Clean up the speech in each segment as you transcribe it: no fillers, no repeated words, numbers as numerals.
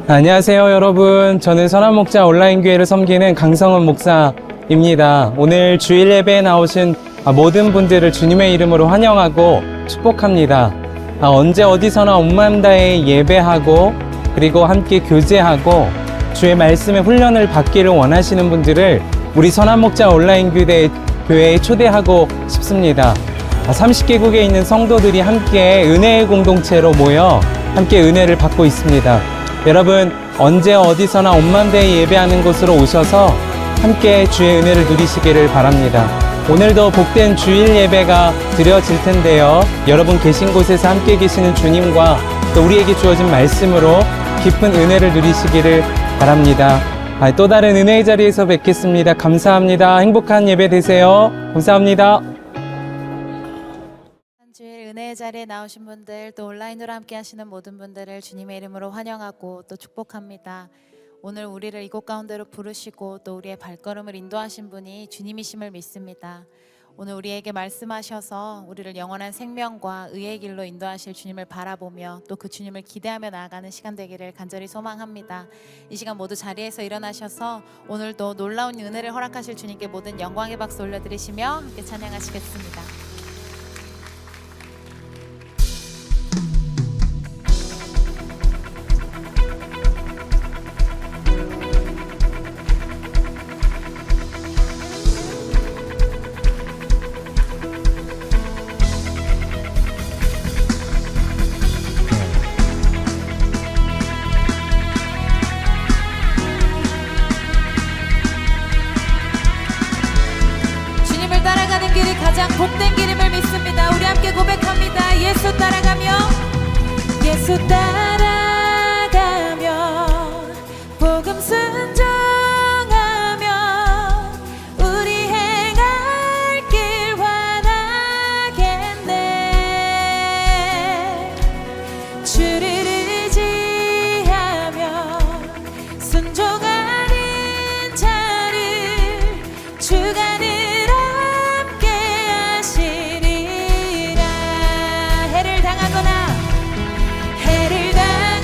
안녕하세요 여러분. 저는 선한목자 온라인교회를 섬기는 강성훈 목사입니다. 오늘 주일 예배에 나오신 모든 분들을 주님의 이름으로 환영하고 축복합니다. 언제 어디서나 온 마음 다해 예배하고 그리고 함께 교제하고 주의 말씀의 훈련을 받기를 원하시는 분들을 우리 선한목자 온라인교회에 초대하고 싶습니다. 30개국에 있는 성도들이 함께 은혜의 공동체로 모여 함께 은혜를 받고 있습니다. 여러분 언제 어디서나 온 마음 다해 예배하는 곳으로 오셔서 함께 주의 은혜를 누리시기를 바랍니다. 오늘도 복된 주일 예배가 드려질 텐데요. 여러분 계신 곳에서 함께 계시는 주님과 또 우리에게 주어진 말씀으로 깊은 은혜를 누리시기를 바랍니다. 또 다른 은혜의 자리에서 뵙겠습니다. 감사합니다. 행복한 예배 되세요. 감사합니다. 주일 은혜의 자리에 나오신 분들, 또 온라인으로 함께 하시는 모든 분들을 주님의 이름으로 환영하고 또 축복합니다. 오늘 우리를 이곳 가운데로 부르시고 또 우리의 발걸음을 인도하신 분이 주님이심을 믿습니다. 오늘 우리에게 말씀하셔서 우리를 영원한 생명과 의의 길로 인도하실 주님을 바라보며 또 그 주님을 기대하며 나아가는 시간 되기를 간절히 소망합니다. 이 시간 모두 자리에서 일어나셔서 오늘도 놀라운 은혜를 허락하실 주님께 모든 영광의 박수 올려드리시며 함께 찬양하시겠습니다. 따라가는 길이 가장 복된 길임을 믿습니다. 우리 함께 고백합니다. 예수 따라가며 예수 따라가며 복음 순종하며 우리 행할 길 환하겠네. 주를 의지하며 순종하는 자를 주가 해를 당하거나 해를 당하거나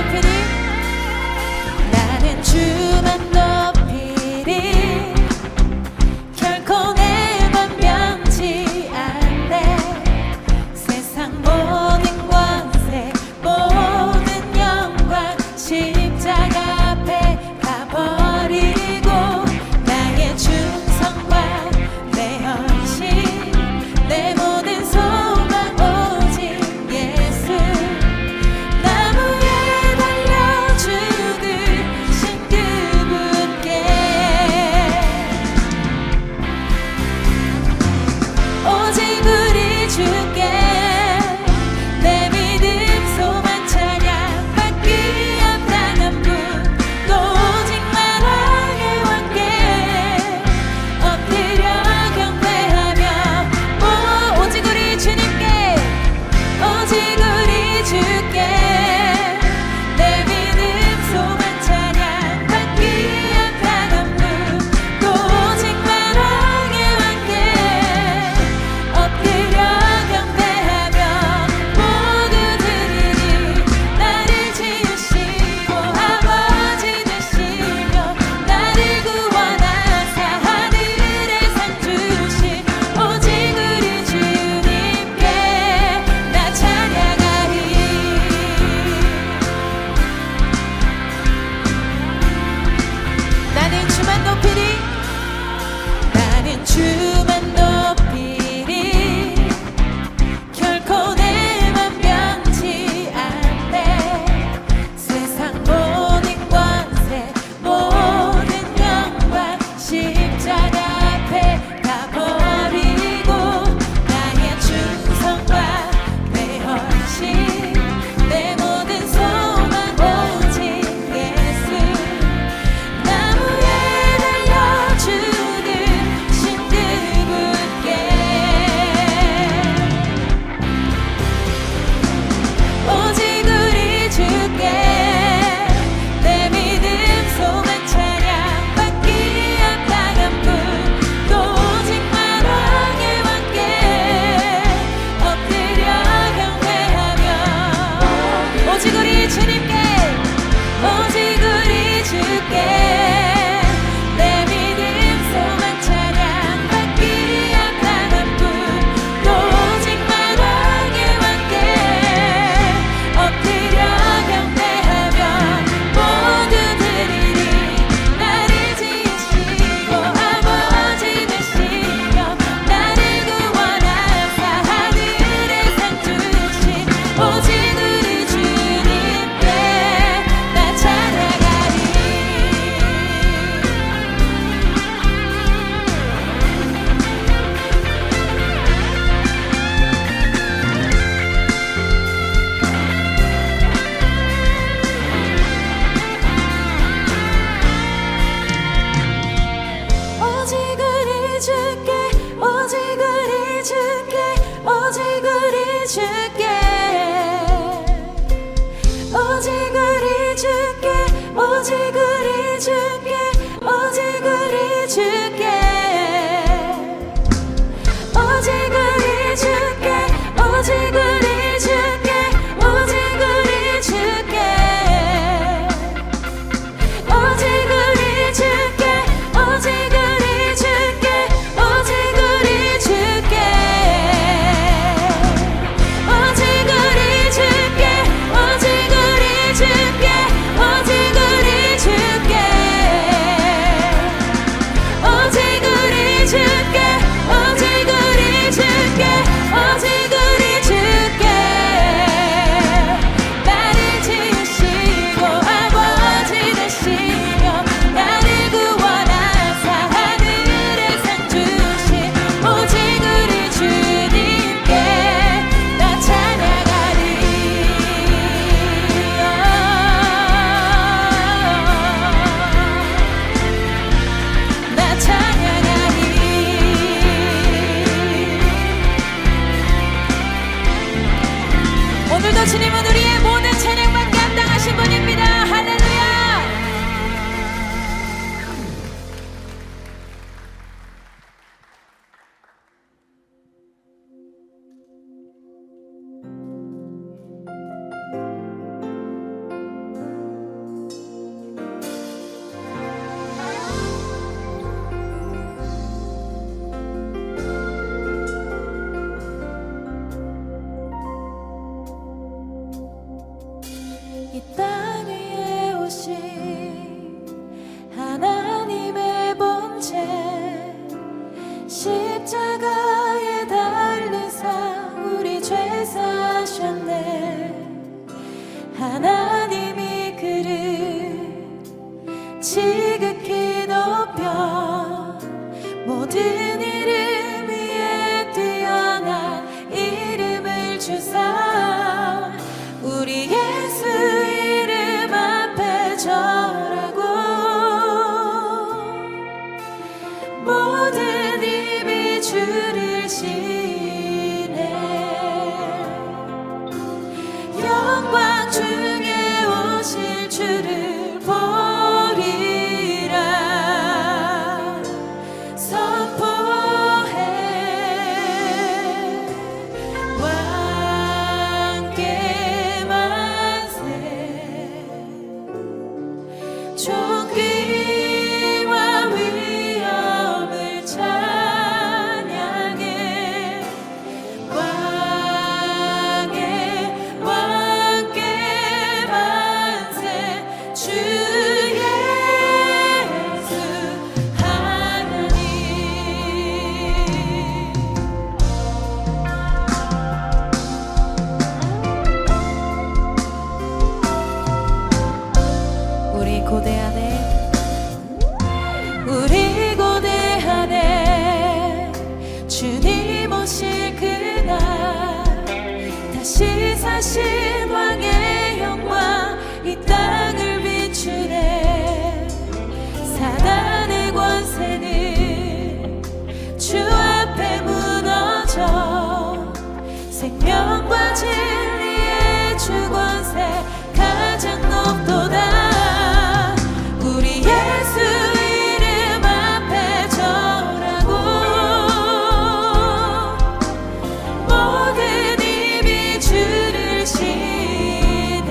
높이리 나는 주만 높이리 결코 내맘 변치 않네 세상 모든 권세 모든 영광 십자가 앞에 다 버리고 나의 충성과 내 헌신 내 모든 소망 오직 예수 나무에 달려 죽으신 그분께 오직 우리 주께 내 믿음 소망 찬양 받기 합당한 분 또 오직 나라의 왕께 엎드려 경배하며 오직 우리 주님께 오직 우리 주께 내 믿음 소망 찬양 받기 합당한 분 또 오직 나라의 왕께 엎드려 경배하며 모두 드리리 나를 지으시고 아버지 되시며 나를 구원하사 하늘의 상 주신 오직 우리 주님께 나 찬양하리 나는 주만 높이리 나는 주만 높이리 결코 내맘 변치 않네 세상 모든 권세 모든 영광 십자가 앞에 다 버리고 나의 충성과 내 헌신 내 모든 소망 오직 예수 나무에 달려 죽으신 그분께 오직 우리 주께 내 믿음 소망 찬양 받기 합당한 분 또 오직 나라의 왕께 엎드려 경배하며 오직 우리 주님께 오직 우리 주께 내 믿음 소망 찬양 받기 합당한 분 또 오직 나라의 왕께 엎드려 경배하며 모두 드리리 나를 지으시고 아버지 되시며 나를 구원하사 하늘의 상 주신 오직 우리 주님께 나 찬양하리 오직 우리 주께 오직 우리 주께 오직 우리 주께 오직 우리 주께 오직 우리 주께 오직 우리 주께 오직 우리 주께 오직 우리 주께 오직 우리 주께 오직 우리 주께 오직 우리 주께 오직 우리 주께 오직 우리 주께 오직 우리 주께 오직 우리 주께 오직 우리 주께 오직 우리 주께 오직 우리 주께 나를 지으시고 아버지 되시며 나를 구원하사 하늘의 상 주신 오직 우리 주님께 나 찬양하리 나 찬양하리 오늘도 주님은 우리의 모든 찬양받기 합당하신 분입니다 할렐루야 중에 오실 주를 보리라 선포해 왕께 만세 존귀와 위엄을 찬양해 왕께 만세 주 예수 하나님 우리 고대하네 주님 오실 그날 다시 사신 왕의 영광 이 땅을 비추네 사단의 권세는 주 앞에 무너져 생명과 진리의 주 권세 가장 높도다 우리 예수 이름 앞에 절하고 모든 입이 주를 시네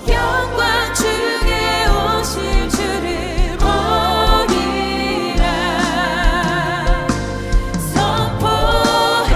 영광 중에 오실 주를 보리라 선포해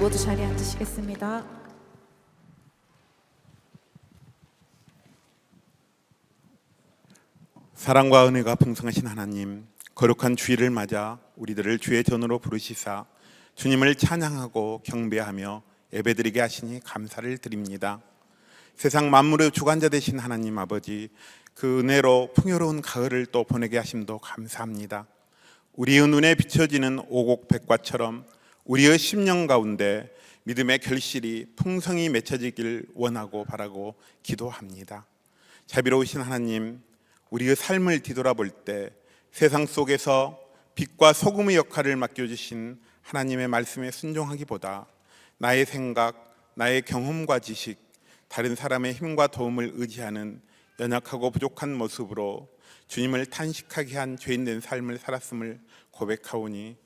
모두 자리에 앉으시겠습니다. 사랑과 은혜가 풍성하신 하나님, 거룩한 주일을 맞아 우리들을 주의 전으로 부르시사 주님을 찬양하고 경배하며 예배드리게 하시니 감사를 드립니다. 세상 만물의 주관자 되신 하나님 아버지, 그 은혜로 풍요로운 가을을 또 보내게 하심도 감사합니다. 우리의 눈에 비춰지는 오곡백과처럼 우리의 심령 가운데 믿음의 결실이 풍성히 맺혀지길 원하고 바라고 기도합니다. 자비로우신 하나님, 우리의 삶을 뒤돌아볼 때 세상 속에서 빛과 소금의 역할을 맡겨주신 하나님의 말씀에 순종하기보다 나의 생각, 나의 경험과 지식, 다른 사람의 힘과 도움을 의지하는 연약하고 부족한 모습으로 주님을 탄식하게 한 죄인된 삶을 살았음을 고백하오니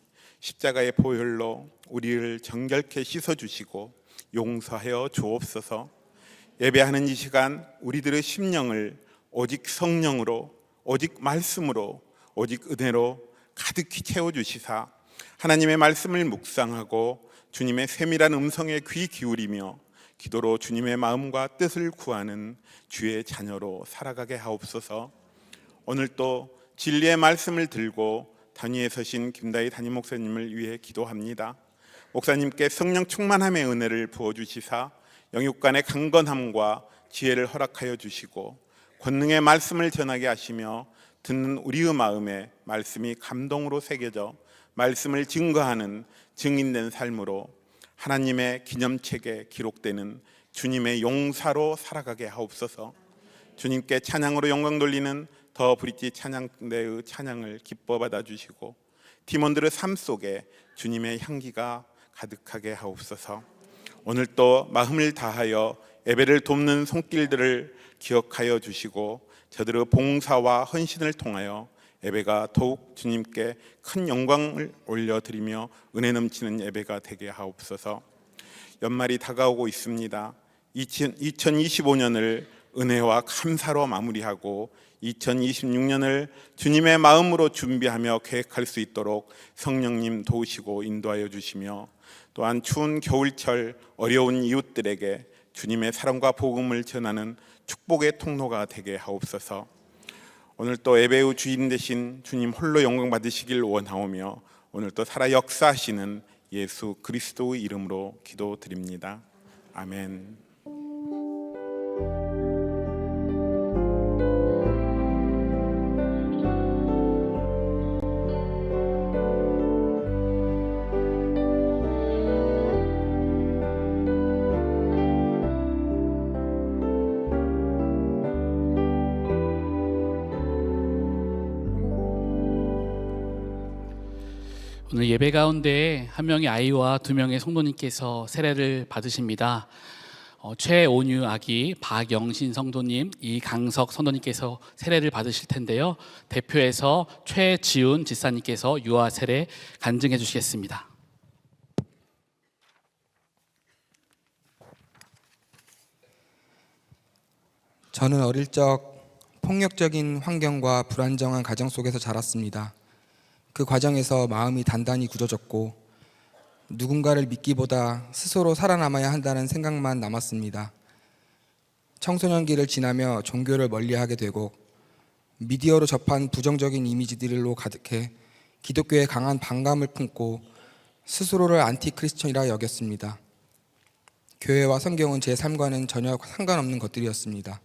십자가의 보혈로 우리를 정결케 씻어주시고 용서하여 주옵소서. 예배하는 이 시간 우리들의 심령을 오직 성령으로, 오직 말씀으로, 오직 은혜로 가득히 채워주시사 하나님의 말씀을 묵상하고 주님의 세밀한 음성에 귀 기울이며 기도로 주님의 마음과 뜻을 구하는 주의 자녀로 살아가게 하옵소서. 오늘 또 진리의 말씀을 들고 단위에 서신 김다희 담임 목사님을 위해 기도합니다. 목사님께 성령 충만함의 은혜를 부어주시사 영육간의 강건함과 지혜를 허락하여 주시고 권능의 말씀을 전하게 하시며 듣는 우리의 마음에 말씀이 감동으로 새겨져 말씀을 증거하는 증인된 삶으로 하나님의 기념책에 기록되는 주님의 용사로 살아가게 하옵소서. 주님께 찬양으로 영광 돌리는 더 브릿지 찬양대의 찬양을 기뻐 받아주시고 팀원들의 삶 속에 주님의 향기가 가득하게 하옵소서. 오늘 또 마음을 다하여 예배를 돕는 손길들을 기억하여 주시고 저들의 봉사와 헌신을 통하여 예배가 더욱 주님께 큰 영광을 올려드리며 은혜 넘치는 예배가 되게 하옵소서. 연말이 다가오고 있습니다. 2025년을 은혜와 감사로 마무리하고 2026년을 주님의 마음으로 준비하며 계획할 수 있도록 성령님 도우시고 인도하여 주시며 또한 추운 겨울철 어려운 이웃들에게 주님의 사랑과 복음을 전하는 축복의 통로가 되게 하옵소서. 오늘 또 예배의 주인 되신 주님 홀로 영광 받으시길 원하오며 오늘 또 살아 역사하시는 예수 그리스도의 이름으로 기도드립니다. 아멘. 오늘 예배 가운데 한 명의 아이와 두 명의 성도님께서 세례를 받으십니다. 최온유 아기, 박영신 성도님, 이강석 성도님께서 세례를 받으실 텐데요. 대표해서 최지훈 집사님께서 유아 세례 간증해 주시겠습니다. 저는 어릴 적 폭력적인 환경과 불안정한 가정 속에서 자랐습니다. 그 과정에서 마음이 단단히 굳어졌고 누군가를 믿기보다 스스로 살아남아야 한다는 생각만 남았습니다. 청소년기를 지나며 종교를 멀리하게 되고 미디어로 접한 부정적인 이미지들로 가득해 기독교에 강한 반감을 품고 스스로를 안티크리스천이라 여겼습니다. 교회와 성경은 제 삶과는 전혀 상관없는 것들이었습니다.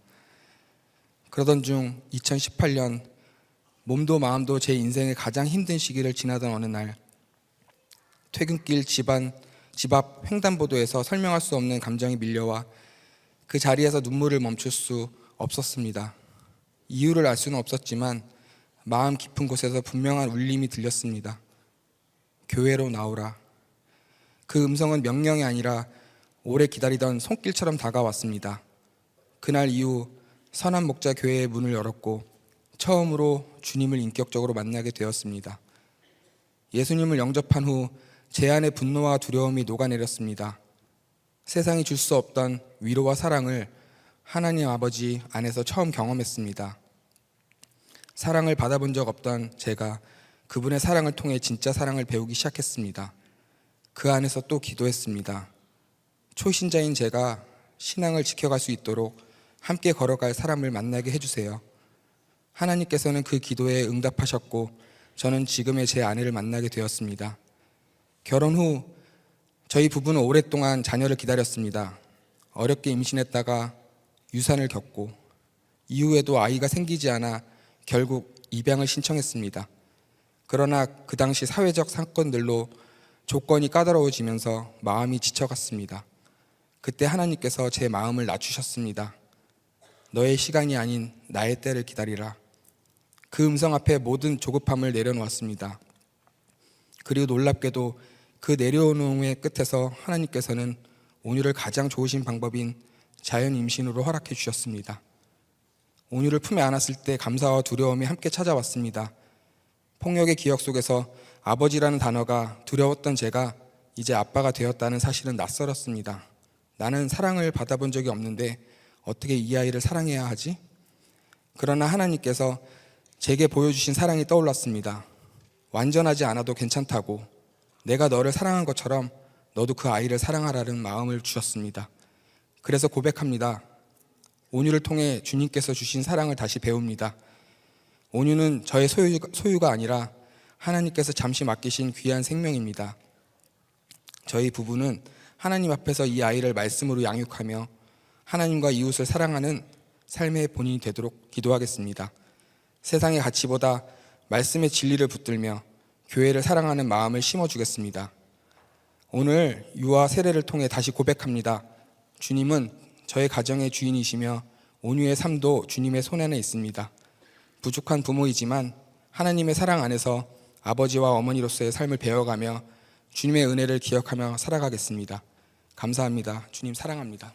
그러던 중 2018년 몸도 마음도 제 인생의 가장 힘든 시기를 지나던 어느 날 퇴근길 집 앞 횡단보도에서 설명할 수 없는 감정이 밀려와 그 자리에서 눈물을 멈출 수 없었습니다. 이유를 알 수는 없었지만 마음 깊은 곳에서 분명한 울림이 들렸습니다. 교회로 나오라. 그 음성은 명령이 아니라 오래 기다리던 손길처럼 다가왔습니다. 그날 이후 선한 목자 교회의 문을 열었고 처음으로 주님을 인격적으로 만나게 되었습니다. 예수님을 영접한 후 제 안의 분노와 두려움이 녹아내렸습니다. 세상이 줄 수 없던 위로와 사랑을 하나님 아버지 안에서 처음 경험했습니다. 사랑을 받아본 적 없던 제가 그분의 사랑을 통해 진짜 사랑을 배우기 시작했습니다. 그 안에서 또 기도했습니다. 초신자인 제가 신앙을 지켜갈 수 있도록 함께 걸어갈 사람을 만나게 해주세요. 하나님께서는 그 기도에 응답하셨고 저는 지금의 제 아내를 만나게 되었습니다. 결혼 후 저희 부부는 오랫동안 자녀를 기다렸습니다. 어렵게 임신했다가 유산을 겪고 이후에도 아이가 생기지 않아 결국 입양을 신청했습니다. 그러나 그 당시 사회적 사건들로 조건이 까다로워지면서 마음이 지쳐갔습니다. 그때 하나님께서 제 마음을 낮추셨습니다. 너의 시간이 아닌 나의 때를 기다리라. 그 음성 앞에 모든 조급함을 내려놓았습니다. 그리고 놀랍게도 그 내려놓음의 끝에서 하나님께서는 온유를 가장 좋으신 방법인 자연 임신으로 허락해 주셨습니다. 온유를 품에 안았을 때 감사와 두려움이 함께 찾아왔습니다. 폭력의 기억 속에서 아버지라는 단어가 두려웠던 제가 이제 아빠가 되었다는 사실은 낯설었습니다. 나는 사랑을 받아본 적이 없는데 어떻게 이 아이를 사랑해야 하지? 그러나 하나님께서 제게 보여주신 사랑이 떠올랐습니다. 완전하지 않아도 괜찮다고, 내가 너를 사랑한 것처럼 너도 그 아이를 사랑하라는 마음을 주셨습니다. 그래서 고백합니다. 온유를 통해 주님께서 주신 사랑을 다시 배웁니다. 온유는 저의 소유가 아니라 하나님께서 잠시 맡기신 귀한 생명입니다. 저희 부부는 하나님 앞에서 이 아이를 말씀으로 양육하며 하나님과 이웃을 사랑하는 삶의 본인이 되도록 기도하겠습니다. 세상의 가치보다 말씀의 진리를 붙들며 교회를 사랑하는 마음을 심어주겠습니다. 오늘 유아 세례를 통해 다시 고백합니다. 주님은 저의 가정의 주인이시며 온유의 삶도 주님의 손 안에 있습니다. 부족한 부모이지만 하나님의 사랑 안에서 아버지와 어머니로서의 삶을 배워가며 주님의 은혜를 기억하며 살아가겠습니다. 감사합니다. 주님 사랑합니다.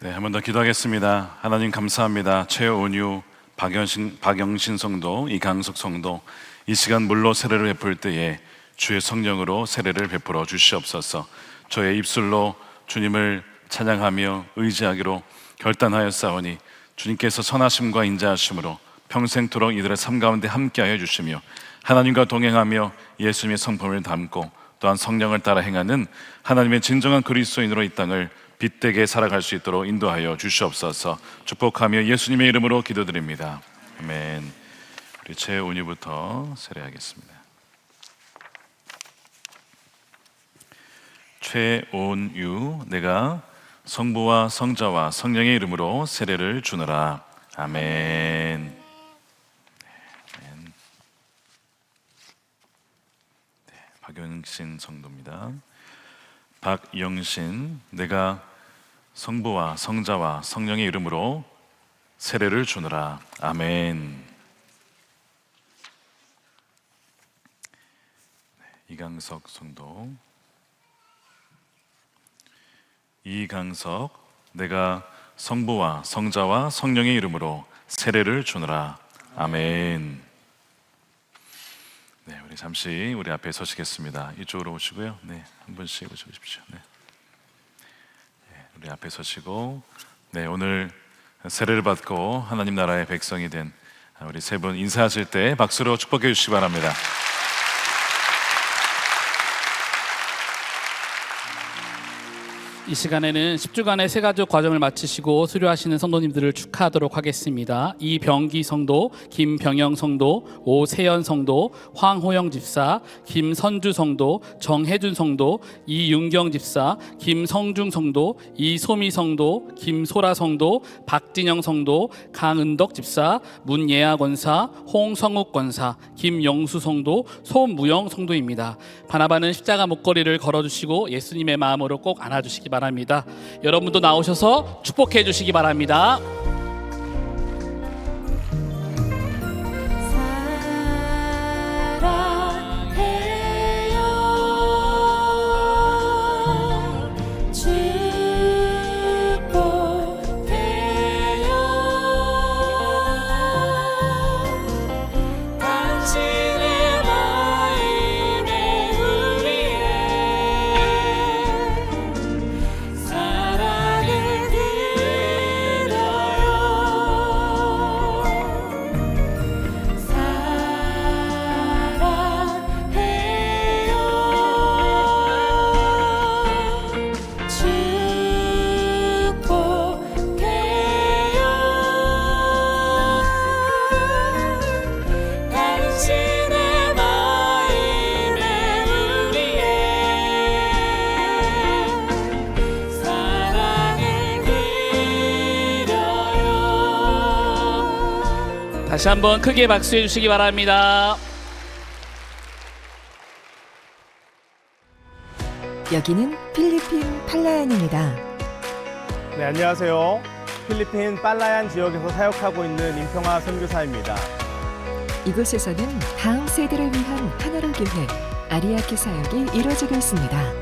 네, 한 번 더 기도하겠습니다. 하나님 감사합니다. 최온유, 박영신 성도, 이강석 성도, 이 시간 물로 세례를 베풀 때에 주의 성령으로 세례를 베풀어 주시옵소서. 저의 입술로 주님을 찬양하며 의지하기로 결단하였사오니 주님께서 선하심과 인자하심으로 평생토록 이들의 삶 가운데 함께하여 주시며 하나님과 동행하며 예수님의 성품을 담고 또한 성령을 따라 행하는 하나님의 진정한 그리스도인으로 이 땅을 빛되게 살아갈 수 있도록 인도하여 주시옵소서. 축복하며 예수님의 이름으로 기도드립니다. 아멘. 우리 최온유부터 세례하겠습니다. 최온유, 내가 성부와 성자와 성령의 이름으로 세례를 주노라. 아멘. 박영신 성도입니다. 박영신, 내가 성부와 성자와 성령의 이름으로 세례를 주노라. 아멘. 이강석 성도. 이강석, 내가 성부와 성자와 성령의 이름으로 세례를 주노라. 아멘. 네, 우리 잠시 우리 앞에 서시겠습니다. 이쪽으로 오시고요. 네, 한 분씩 오십시오. 네. 우리 앞에 서시고, 네, 오늘 세례를 받고 하나님 나라의 백성이 된 우리 세 분 인사하실 때 박수로 축복해 주시기 바랍니다. 이 시간에는 10주간의 세가족 과정을 마치시고 수료하시는 성도님들을 축하하도록 하겠습니다. 이병기 성도, 김병영 성도, 오세연 성도, 황호영 집사, 김선주 성도, 정혜준 성도, 이윤경 집사, 김성중 성도, 이소미 성도, 김소라 성도, 박진영 성도, 강은덕 집사, 문예아 권사, 홍성욱 권사, 김영수 성도, 소무영 성도입니다. 바나바는 십자가 목걸이를 걸어주시고 예수님의 마음으로 꼭 안아주시기 바랍니다. 여러분도 나오셔서 축복해 주시기 바랍니다. 사랑을 다시 한번 크게 박수해 주시기 바랍니다. 여기는 필리핀 팔라얀입니다. 네, 안녕하세요. 필리핀 빨라얀 지역에서 사역하고 있는 임평화 선교사입니다. 이곳에서는 다음 세대를 위한 하나로 교회 아리아키 사역이 이루어지고 있습니다.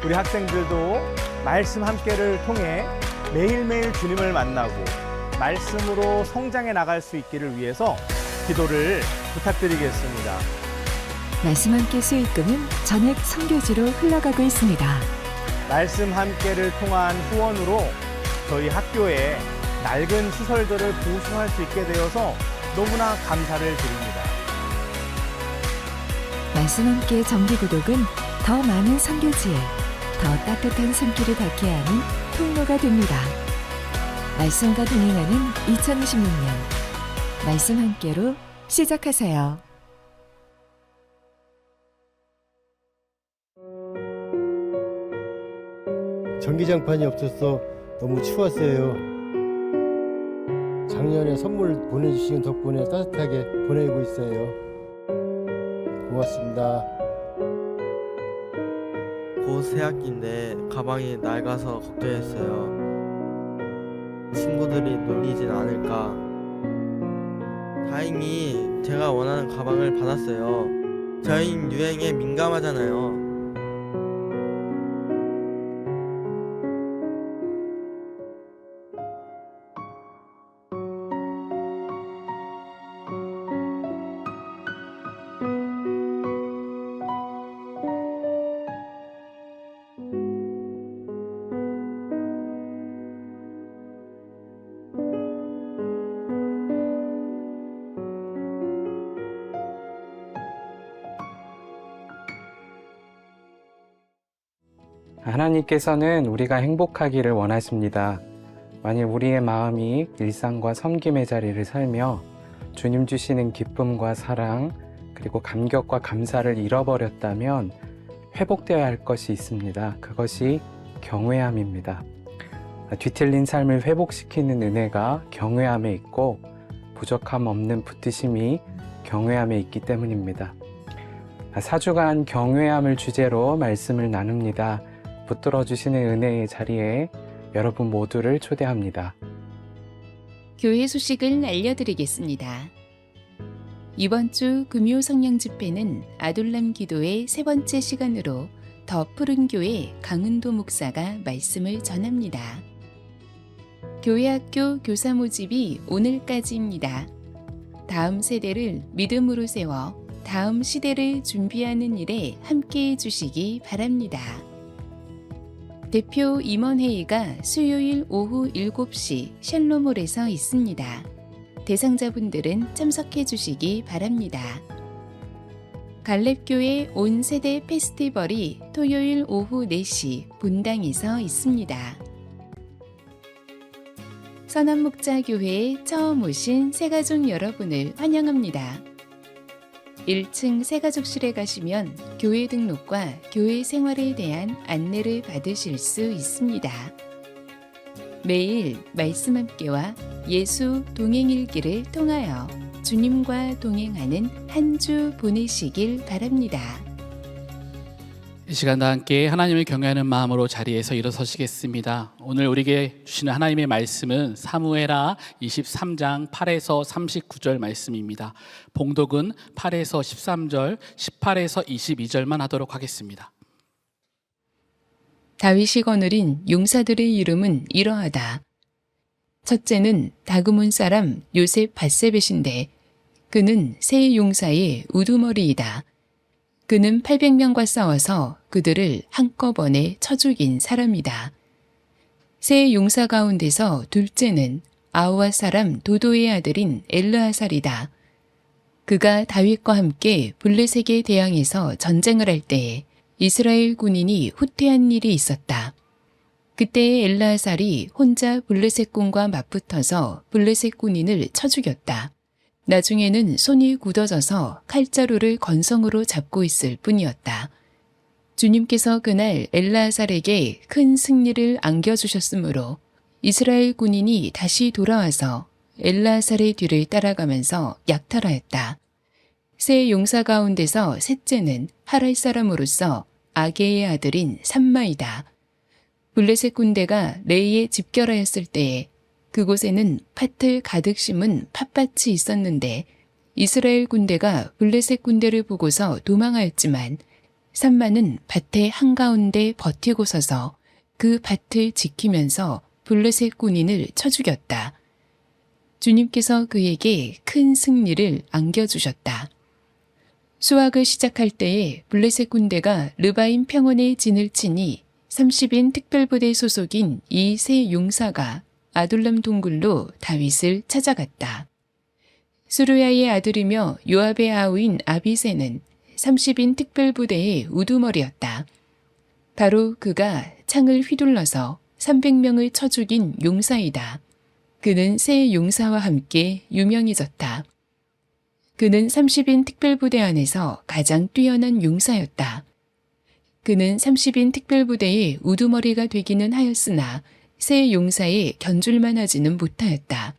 우리 학생들도 말씀 함께를 통해 매일매일 주님을 만나고 말씀으로 성장해 나갈 수 있기를 위해서 기도를 부탁드리겠습니다. 말씀 함께 수익금은 전액 선교지로 흘러가고 있습니다. 말씀 함께를 통한 후원으로 저희 학교에 낡은 시설들을 보수할 수 있게 되어서 너무나 감사를 드립니다. 말씀 함께 정기 구독은 더 많은 선교지에 더 따뜻한 손길을 닿게 하는 통로가 됩니다. 말씀과 동행하는 2026년 말씀 함께로 시작하세요. 전기장판이 없어서 너무 추웠어요. 작년에 선물 보내주신 덕분에 따뜻하게 보내고 있어요. 고맙습니다. 곧 새학기인데 가방이 낡아서 걱정했어요. 친구들이 놀리진 않을까. 다행히 제가 원하는 가방을 받았어요. 저희는 유행에 민감하잖아요. 하나님께서는 우리가 행복하기를 원하십니다. 만일 우리의 마음이 일상과 섬김의 자리를 살며 주님 주시는 기쁨과 사랑 그리고 감격과 감사를 잃어버렸다면 회복되어야 할 것이 있습니다. 그것이 경외함입니다. 뒤틀린 삶을 회복시키는 은혜가 경외함에 있고 부족함 없는 붙드심이 경외함에 있기 때문입니다. 4주간 경외함을 주제로 말씀을 나눕니다. 붙들어 주시는 은혜의 자리에 여러분 모두를 초대합니다. 교회 소식을 알려드리겠습니다. 이번 주 금요 성령 집회는 아둘람 기도의 세 번째 시간으로 더 푸른 교회 강은도 목사가 말씀을 전합니다. 교회 학교 교사 모집이 오늘까지입니다. 다음 세대를 믿음으로 세워 다음 시대를 준비하는 일에 함께해 주시기 바랍니다. 대표 임원회의가 수요일 오후 7시 샬롬홀에서 있습니다. 대상자분들은 참석해 주시기 바랍니다. 갈렙교회 온 세대 페스티벌이 토요일 오후 4시 본당에서 있습니다. 선한목자교회에 처음 오신 새가족 여러분을 환영합니다. 1층 새가족실에 가시면 교회 등록과 교회 생활에 대한 안내를 받으실 수 있습니다. 매일 말씀 함께와 예수 동행일기를 통하여 주님과 동행하는 한 주 보내시길 바랍니다. 이 시간 다 함께 하나님을 경외하는 마음으로 자리에서 일어서시겠습니다. 오늘 우리에게 주시는 하나님의 말씀은 사무엘하 23장 8에서 39절 말씀입니다. 봉독은 8에서 13절, 18에서 22절만 하도록 하겠습니다. 다윗이 거느린 용사들의 이름은 이러하다. 첫째는 다그몬 사람 요셉 밧세벳인데 그는 세 용사의 우두머리이다. 그는 800명과 싸워서 그들을 한꺼번에 쳐 죽인 사람이다. 세 용사 가운데서 둘째는 아우와 사람 도도의 아들인 엘르하살이다. 그가 다윗과 함께 블레셋에 대항해서 전쟁을 할 때에 이스라엘 군인이 후퇴한 일이 있었다. 그때에 엘르하살이 혼자 블레셋 군과 맞붙어서 블레셋 군인을 쳐 죽였다. 나중에는 손이 굳어져서 칼자루를 건성으로 잡고 있을 뿐이었다. 주님께서 그날 엘르하살에게 큰 승리를 안겨주셨으므로 이스라엘 군인이 다시 돌아와서 엘라살의 뒤를 따라가면서 약탈하였다. 세 용사 가운데서 셋째는 하랄 사람으로서 아게의 아들인 삼마이다. 블레셋 군대가 레이에 집결하였을 때에 그곳에는 팥을 가득 심은 팥밭이 있었는데 이스라엘 군대가 블레셋 군대를 보고서 도망하였지만 삼마는 밭의 한가운데 버티고 서서 그 밭을 지키면서 블레셋 군인을 쳐 죽였다. 주님께서 그에게 큰 승리를 안겨주셨다. 수확을 시작할 때에 블레셋 군대가 르바임 평원의 진을 치니 30인 특별부대 소속인 이 세 용사가 아둘람 동굴로 다윗을 찾아갔다. 수르야의 아들이며 요압의 아우인 아비새는 30인 특별부대의 우두머리였다. 바로 그가 창을 휘둘러서 300명을 쳐 죽인 용사이다. 그는 세 용사와 함께 유명해졌다. 그는 30인 특별부대 안에서 가장 뛰어난 용사였다. 그는 30인 특별부대의 우두머리가 되기는 하였으나 세 용사에 견줄만 하지는 못하였다.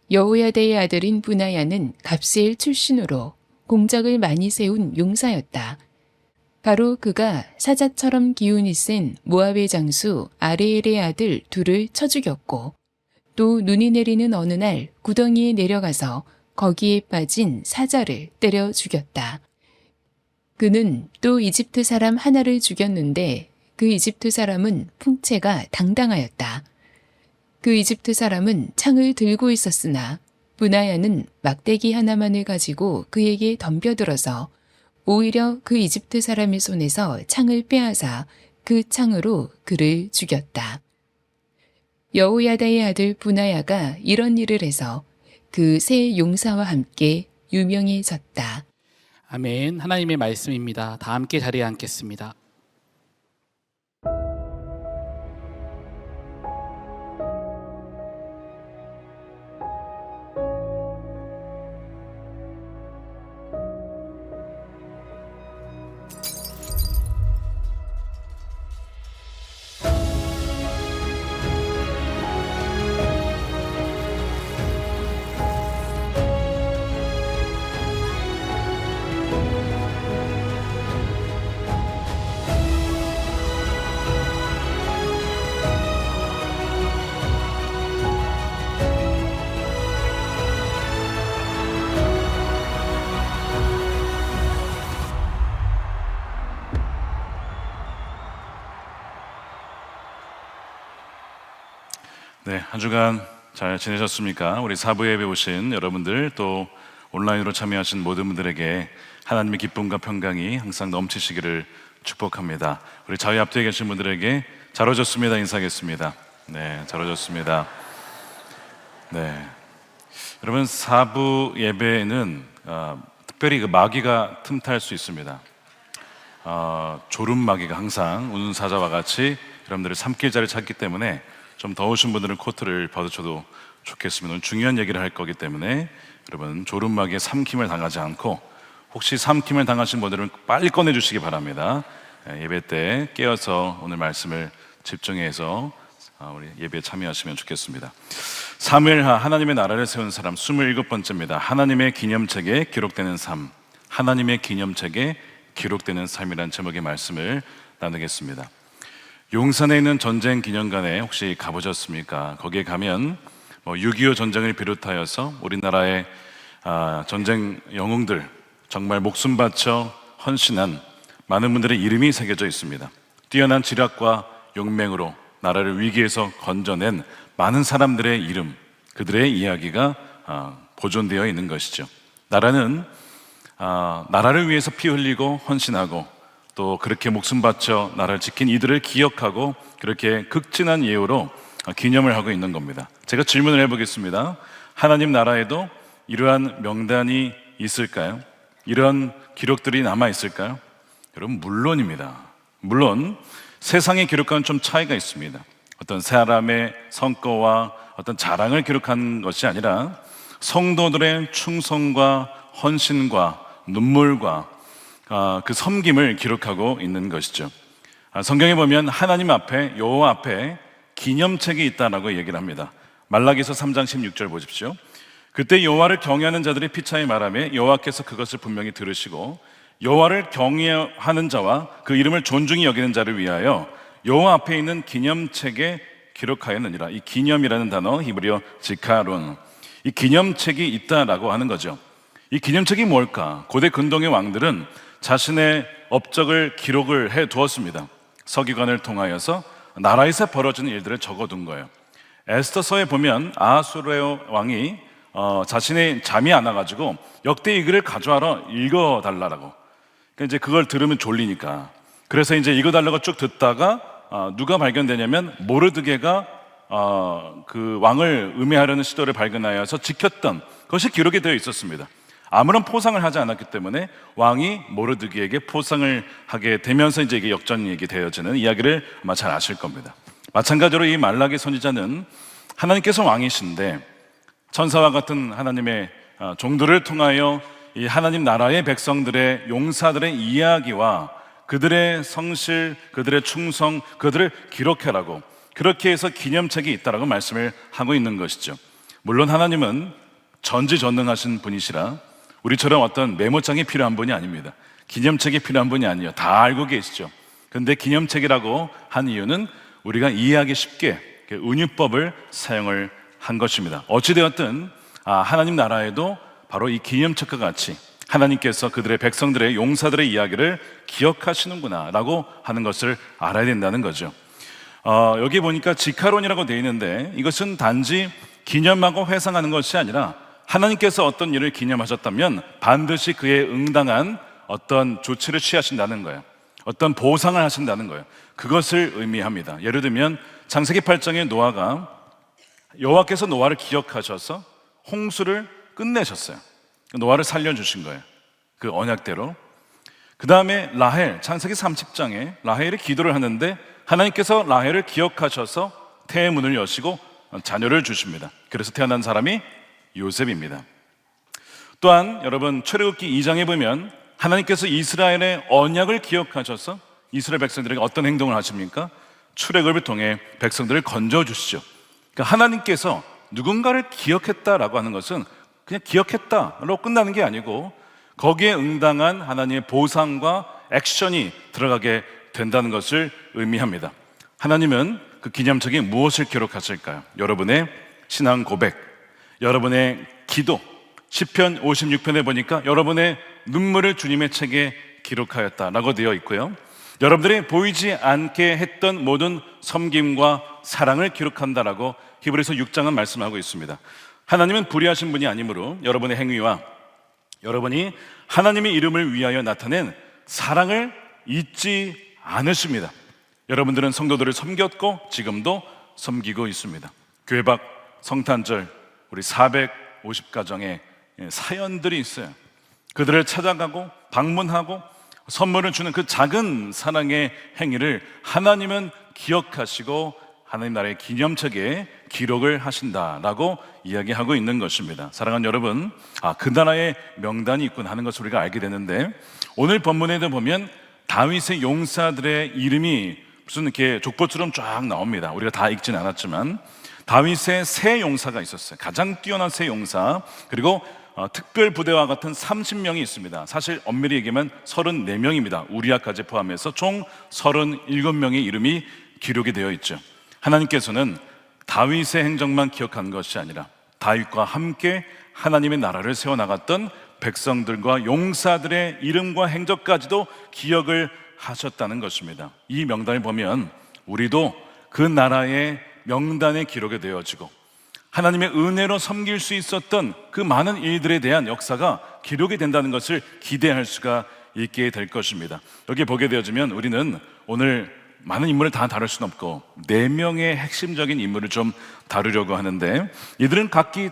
여호야다의 아들인 브나야는 갑세일 출신으로 공적을 많이 세운 용사였다. 바로 그가 사자처럼 기운이 센 모압의 장수 아레엘의 아들 둘을 쳐 죽였고 또 눈이 내리는 어느 날 구덩이에 내려가서 거기에 빠진 사자를 때려 죽였다. 그는 또 이집트 사람 하나를 죽였는데 그 이집트 사람은 풍채가 당당하였다. 그 이집트 사람은 창을 들고 있었으나 브나야는 막대기 하나만을 가지고 그에게 덤벼들어서 오히려 그 이집트 사람의 손에서 창을 빼앗아 그 창으로 그를 죽였다. 여호야다의 아들 브나야가 이런 일을 해서 그 세 용사와 함께 유명해졌다. 아멘. 하나님의 말씀입니다. 다 함께 자리에 앉겠습니다. 네, 한 주간 잘 지내셨습니까? 우리 사부 예배 오신 여러분들 또 온라인으로 참여하신 모든 분들에게 하나님의 기쁨과 평강이 항상 넘치시기를 축복합니다. 우리 저희 앞뒤에 계신 분들에게 잘 오셨습니다 인사하겠습니다. 네, 잘 오셨습니다. 네, 여러분 사부 예배는 특별히 그 마귀가 틈탈 수 있습니다. 졸음 마귀가 항상 우는 사자와 같이 여러분들을 삼킬 자리를 찾기 때문에 좀 더우신 분들은 코트를 벗으셔도 좋겠습니다. 오늘 중요한 얘기를 할 거기 때문에 여러분 졸음마귀의 삼킴을 당하지 않고 혹시 삼킴을 당하신 분들은 빨리 꺼내주시기 바랍니다. 예배 때 깨어서 오늘 말씀을 집중해서 우리 예배에 참여하시면 좋겠습니다. 사무엘하 하나님의 나라를 세운 사람 27번째입니다. 하나님의 기념책에 기록되는 삶, 하나님의 기념책에 기록되는 삶이라는 제목의 말씀을 나누겠습니다. 용산에 있는 전쟁 기념관에 혹시 가보셨습니까? 거기에 가면 6.25 전쟁을 비롯하여서 우리나라의 전쟁 영웅들 정말 목숨 바쳐 헌신한 많은 분들의 이름이 새겨져 있습니다. 뛰어난 지략과 용맹으로 나라를 위기에서 건져낸 많은 사람들의 이름, 그들의 이야기가 보존되어 있는 것이죠. 나라는 나라를 위해서 피 흘리고 헌신하고 또 그렇게 목숨 바쳐 나라를 지킨 이들을 기억하고 그렇게 극진한 예우로 기념을 하고 있는 겁니다. 제가 질문을 해보겠습니다. 하나님 나라에도 이러한 명단이 있을까요? 이런 기록들이 남아있을까요? 여러분 물론입니다. 물론 세상의 기록과는 좀 차이가 있습니다. 어떤 사람의 성과와 어떤 자랑을 기록한 것이 아니라 성도들의 충성과 헌신과 눈물과 그 섬김을 기록하고 있는 것이죠. 성경에 보면 하나님 앞에 여호와 앞에 기념책이 있다라고 얘기를 합니다. 말라기서 3장 16절 보십시오. 그때 여호와를 경외하는 자들이 피차에 말하며 여호와께서 그것을 분명히 들으시고 여호와를 경외하는 자와 그 이름을 존중히 여기는 자를 위하여 여호와 앞에 있는 기념책에 기록하였느니라. 이 기념이라는 단어 히브리어 지카론, 이 기념책이 있다라고 하는 거죠. 이 기념책이 뭘까? 고대 근동의 왕들은 자신의 업적을 기록을 해 두었습니다. 서기관을 통하여서 나라에서 벌어지는 일들을 적어둔 거예요. 에스더서에 보면 아하수에로 왕이 자신의 잠이 안 와가지고 역대 이 글을 가져와라 읽어달라고. 그러니까 이제 그걸 들으면 졸리니까. 그래서 이제 읽어달라고 쭉 듣다가 누가 발견되냐면 모르드게가 그 왕을 음해하려는 시도를 발견하여서 지켰던 것이 기록이 되어 있었습니다. 아무런 포상을 하지 않았기 때문에 왕이 모르드게에게 포상을 하게 되면서 이제 이게 역전이 되어지는 이야기를 아마 잘 아실 겁니다. 마찬가지로 이 말라기 선지자는 하나님께서 왕이신데 천사와 같은 하나님의 종들을 통하여 이 하나님 나라의 백성들의 용사들의 이야기와 그들의 성실, 그들의 충성, 그들을 기록해라고 그렇게 해서 기념책이 있다라고 말씀을 하고 있는 것이죠. 물론 하나님은 전지전능하신 분이시라 우리처럼 어떤 메모장이 필요한 분이 아닙니다. 기념책이 필요한 분이 아니에요. 다 알고 계시죠. 그런데 기념책이라고 한 이유는 우리가 이해하기 쉽게 은유법을 사용을 한 것입니다. 어찌되었든 하나님 나라에도 바로 이 기념책과 같이 하나님께서 그들의 백성들의 용사들의 이야기를 기억하시는구나 라고 하는 것을 알아야 된다는 거죠. 여기 보니까 지카론이라고 되어 있는데 이것은 단지 기념하고 회상하는 것이 아니라 하나님께서 어떤 일을 기념하셨다면 반드시 그에 응당한 어떤 조치를 취하신다는 거예요. 어떤 보상을 하신다는 거예요. 그것을 의미합니다. 예를 들면 창세기 8장의 노아가 여호와께서 노아를 기억하셔서 홍수를 끝내셨어요. 노아를 살려주신 거예요. 그 언약대로. 그 다음에 라헬, 창세기 30장에 라헬이 기도를 하는데 하나님께서 라헬을 기억하셔서 태의 문을 여시고 자녀를 주십니다. 그래서 태어난 사람이 요셉입니다. 또한 여러분 출애굽기 2장에 보면 하나님께서 이스라엘의 언약을 기억하셔서 이스라엘 백성들에게 어떤 행동을 하십니까? 출애굽을 통해 백성들을 건져주시죠. 그러니까 하나님께서 누군가를 기억했다라고 하는 것은 그냥 기억했다로 끝나는 게 아니고 거기에 응당한 하나님의 보상과 액션이 들어가게 된다는 것을 의미합니다. 하나님은 그 기념책에 무엇을 기록하실까요? 여러분의 신앙 고백, 여러분의 기도, 시편 56편에 보니까 여러분의 눈물을 주님의 책에 기록하였다라고 되어 있고요. 여러분들이 보이지 않게 했던 모든 섬김과 사랑을 기록한다라고 히브리서 6장은 말씀하고 있습니다. 하나님은 불의하신 분이 아니므로 여러분의 행위와 여러분이 하나님의 이름을 위하여 나타낸 사랑을 잊지 않으십니다. 여러분들은 성도들을 섬겼고 지금도 섬기고 있습니다. 교회 밖 성탄절 우리 450가정의 사연들이 있어요. 그들을 찾아가고 방문하고 선물을 주는 그 작은 사랑의 행위를 하나님은 기억하시고 하나님 나라의 기념책에 기록을 하신다라고 이야기하고 있는 것입니다. 사랑하는 여러분, 그 나라의 명단이 있구나 하는 것을 우리가 알게 되는데 오늘 본문에도 보면 다윗의 용사들의 이름이 무슨 이렇게 족보처럼 쫙 나옵니다. 우리가 다 읽지는 않았지만 다윗의 세 용사가 있었어요. 가장 뛰어난 세 용사, 그리고 특별 부대와 같은 30명이 있습니다. 사실 엄밀히 얘기하면 34명입니다. 우리아까지 포함해서 총 37명의 이름이 기록이 되어 있죠. 하나님께서는 다윗의 행적만 기억한 것이 아니라 다윗과 함께 하나님의 나라를 세워나갔던 백성들과 용사들의 이름과 행적까지도 기억을 하셨다는 것입니다. 이 명단을 보면 우리도 그 나라의 명단에 기록이 되어지고 하나님의 은혜로 섬길 수 있었던 그 많은 일들에 대한 역사가 기록이 된다는 것을 기대할 수가 있게 될 것입니다. 여기 보게 되어지면 우리는 오늘 많은 인물을 다 다룰 수는 없고 4명의 핵심적인 인물을 좀 다루려고 하는데 이들은 각기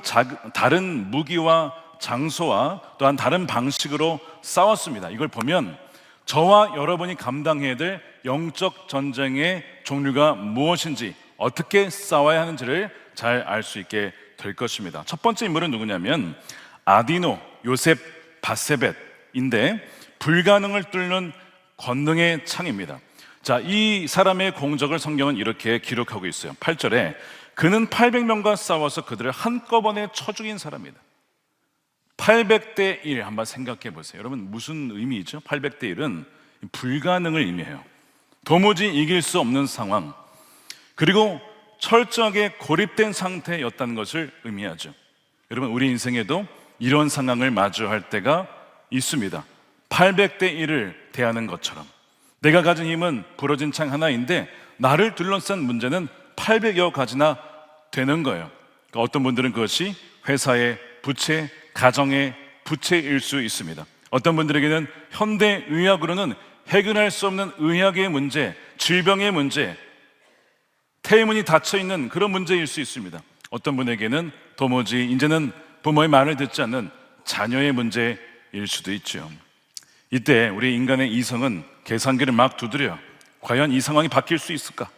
다른 무기와 장소와 또한 다른 방식으로 싸웠습니다. 이걸 보면 저와 여러분이 감당해야 될 영적 전쟁의 종류가 무엇인지 어떻게 싸워야 하는지를 잘 알 수 있게 될 것입니다. 첫 번째 인물은 누구냐면 아디노, 요셉, 바세벳인데 불가능을 뚫는 권능의 창입니다. 자, 이 사람의 공적을 성경은 이렇게 기록하고 있어요. 8절에 그는 800명과 싸워서 그들을 한꺼번에 쳐 죽인 사람이다. 800대 1 한번 생각해 보세요. 여러분, 무슨 의미죠? 800대 1은 불가능을 의미해요. 도무지 이길 수 없는 상황, 그리고 철저하게 고립된 상태였다는 것을 의미하죠. 여러분, 우리 인생에도 이런 상황을 마주할 때가 있습니다. 800대 1을 대하는 것처럼 내가 가진 힘은 부러진 창 하나인데 나를 둘러싼 문제는 800여 가지나 되는 거예요. 그러니까 어떤 분들은 그것이 회사의 부채, 가정의 부채일 수 있습니다. 어떤 분들에게는 현대의학으로는 해결할 수 없는 의학의 문제, 질병의 문제, 태문이 닫혀있는 그런 문제일 수 있습니다. 어떤 분에게는 도무지 이제는 부모의 말을 듣지 않는 자녀의 문제일 수도 있죠. 이때 우리 인간의 이성은 계산기를 막 두드려 과연 이 상황이 바뀔 수 있을까?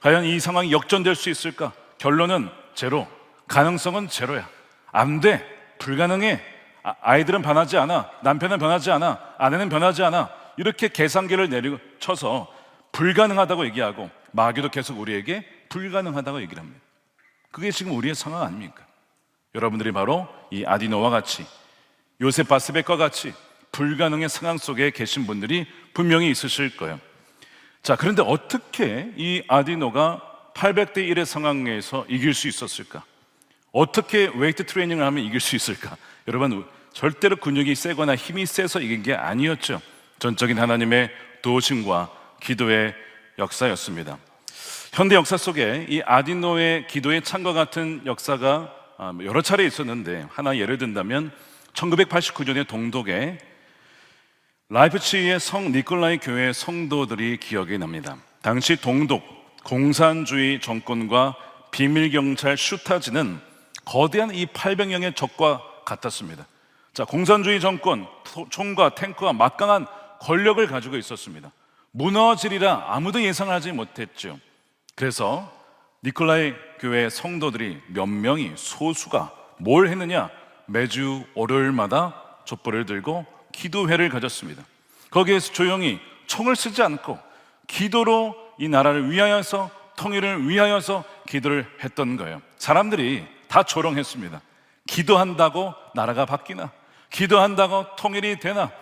과연 이 상황이 역전될 수 있을까? 결론은 제로, 가능성은 제로야. 안 돼, 불가능해. 아이들은 변하지 않아, 남편은 변하지 않아, 아내는 변하지 않아. 이렇게 계산기를 내려쳐서 불가능하다고 얘기하고 마귀도 계속 우리에게 불가능하다고 얘기를 합니다. 그게 지금 우리의 상황 아닙니까? 여러분들이 바로 이 아디노와 같이, 요셉 바스백과 같이 불가능의 상황 속에 계신 분들이 분명히 있으실 거예요. 자, 그런데 어떻게 이 아디노가 800대 1의 상황에서 이길 수 있었을까? 어떻게 웨이트 트레이닝을 하면 이길 수 있을까? 여러분, 절대로 근육이 세거나 힘이 세서 이긴 게 아니었죠. 전적인 하나님의 도우심과 기도의 역사였습니다. 현대 역사 속에 이 아디노의 기도의 창과 같은 역사가 여러 차례 있었는데, 하나 예를 든다면 1989년에 동독에 라이프치히의 성 니콜라이 교회 성도들이 기억이 납니다. 당시 동독 공산주의 정권과 비밀경찰 슈타지는 거대한 이 800명의 적과 같았습니다. 자, 공산주의 정권, 총과 탱크와 막강한 권력을 가지고 있었습니다. 무너지리라 아무도 예상하지 못했죠. 그래서 니콜라이 교회 성도들이 몇 명이, 소수가 뭘 했느냐? 매주 월요일마다 촛불을 들고 기도회를 가졌습니다. 거기에서 조용히 총을 쓰지 않고 기도로 이 나라를 위하여서, 통일을 위하여서 기도를 했던 거예요. 사람들이 다 조롱했습니다. 기도한다고 나라가 바뀌나? 기도한다고 통일이 되나?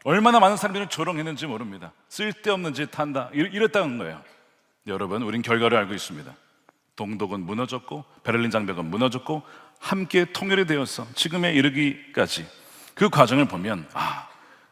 얼마나 많은 사람들이 조롱했는지 모릅니다. 쓸데없는 짓 한다, 이랬다는 거예요. 여러분, 우린 결과를 알고 있습니다. 동독은 무너졌고 베를린 장벽은 무너졌고 함께 통일이 되어서 지금에 이르기까지 그 과정을 보면,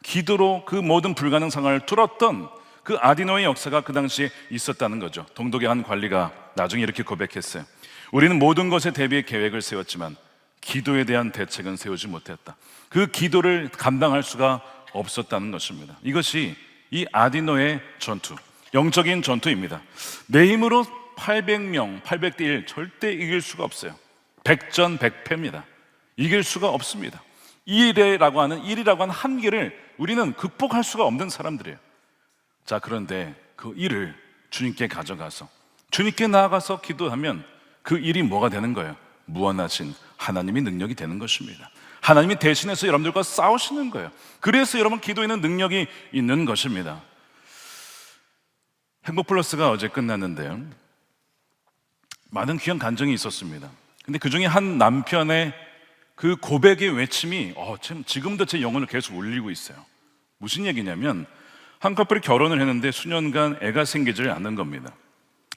기도로 그 모든 불가능 상황을 뚫었던 그 아디노의 역사가 그 당시에 있었다는 거죠. 동독의 한 관리가 나중에 이렇게 고백했어요. 우리는 모든 것에 대비해 계획을 세웠지만 기도에 대한 대책은 세우지 못했다. 그 기도를 감당할 수가 없었다는 것입니다. 이것이 이 아디노의 전투, 영적인 전투입니다. 내 힘으로 800명, 800대 1 절대 이길 수가 없어요. 백전백패입니다. 이길 수가 없습니다. 1이라고 하는 한계를 우리는 극복할 수가 없는 사람들이에요. 자, 그런데 그 일을 주님께 가져가서, 주님께 나아가서 기도하면 그 일이 뭐가 되는 거예요? 무한하신 하나님의 능력이 되는 것입니다. 하나님이 대신해서 여러분들과 싸우시는 거예요. 그래서 여러분 기도에는 능력이 있는 것입니다. 행복플러스가 어제 끝났는데요, 많은 귀한 간증이 있었습니다. 근데 그 중에 한 남편의 그 고백의 외침이 지금도 제 영혼을 계속 울리고 있어요. 무슨 얘기냐면, 한 커플이 결혼을 했는데 수년간 애가 생기질 않는 겁니다.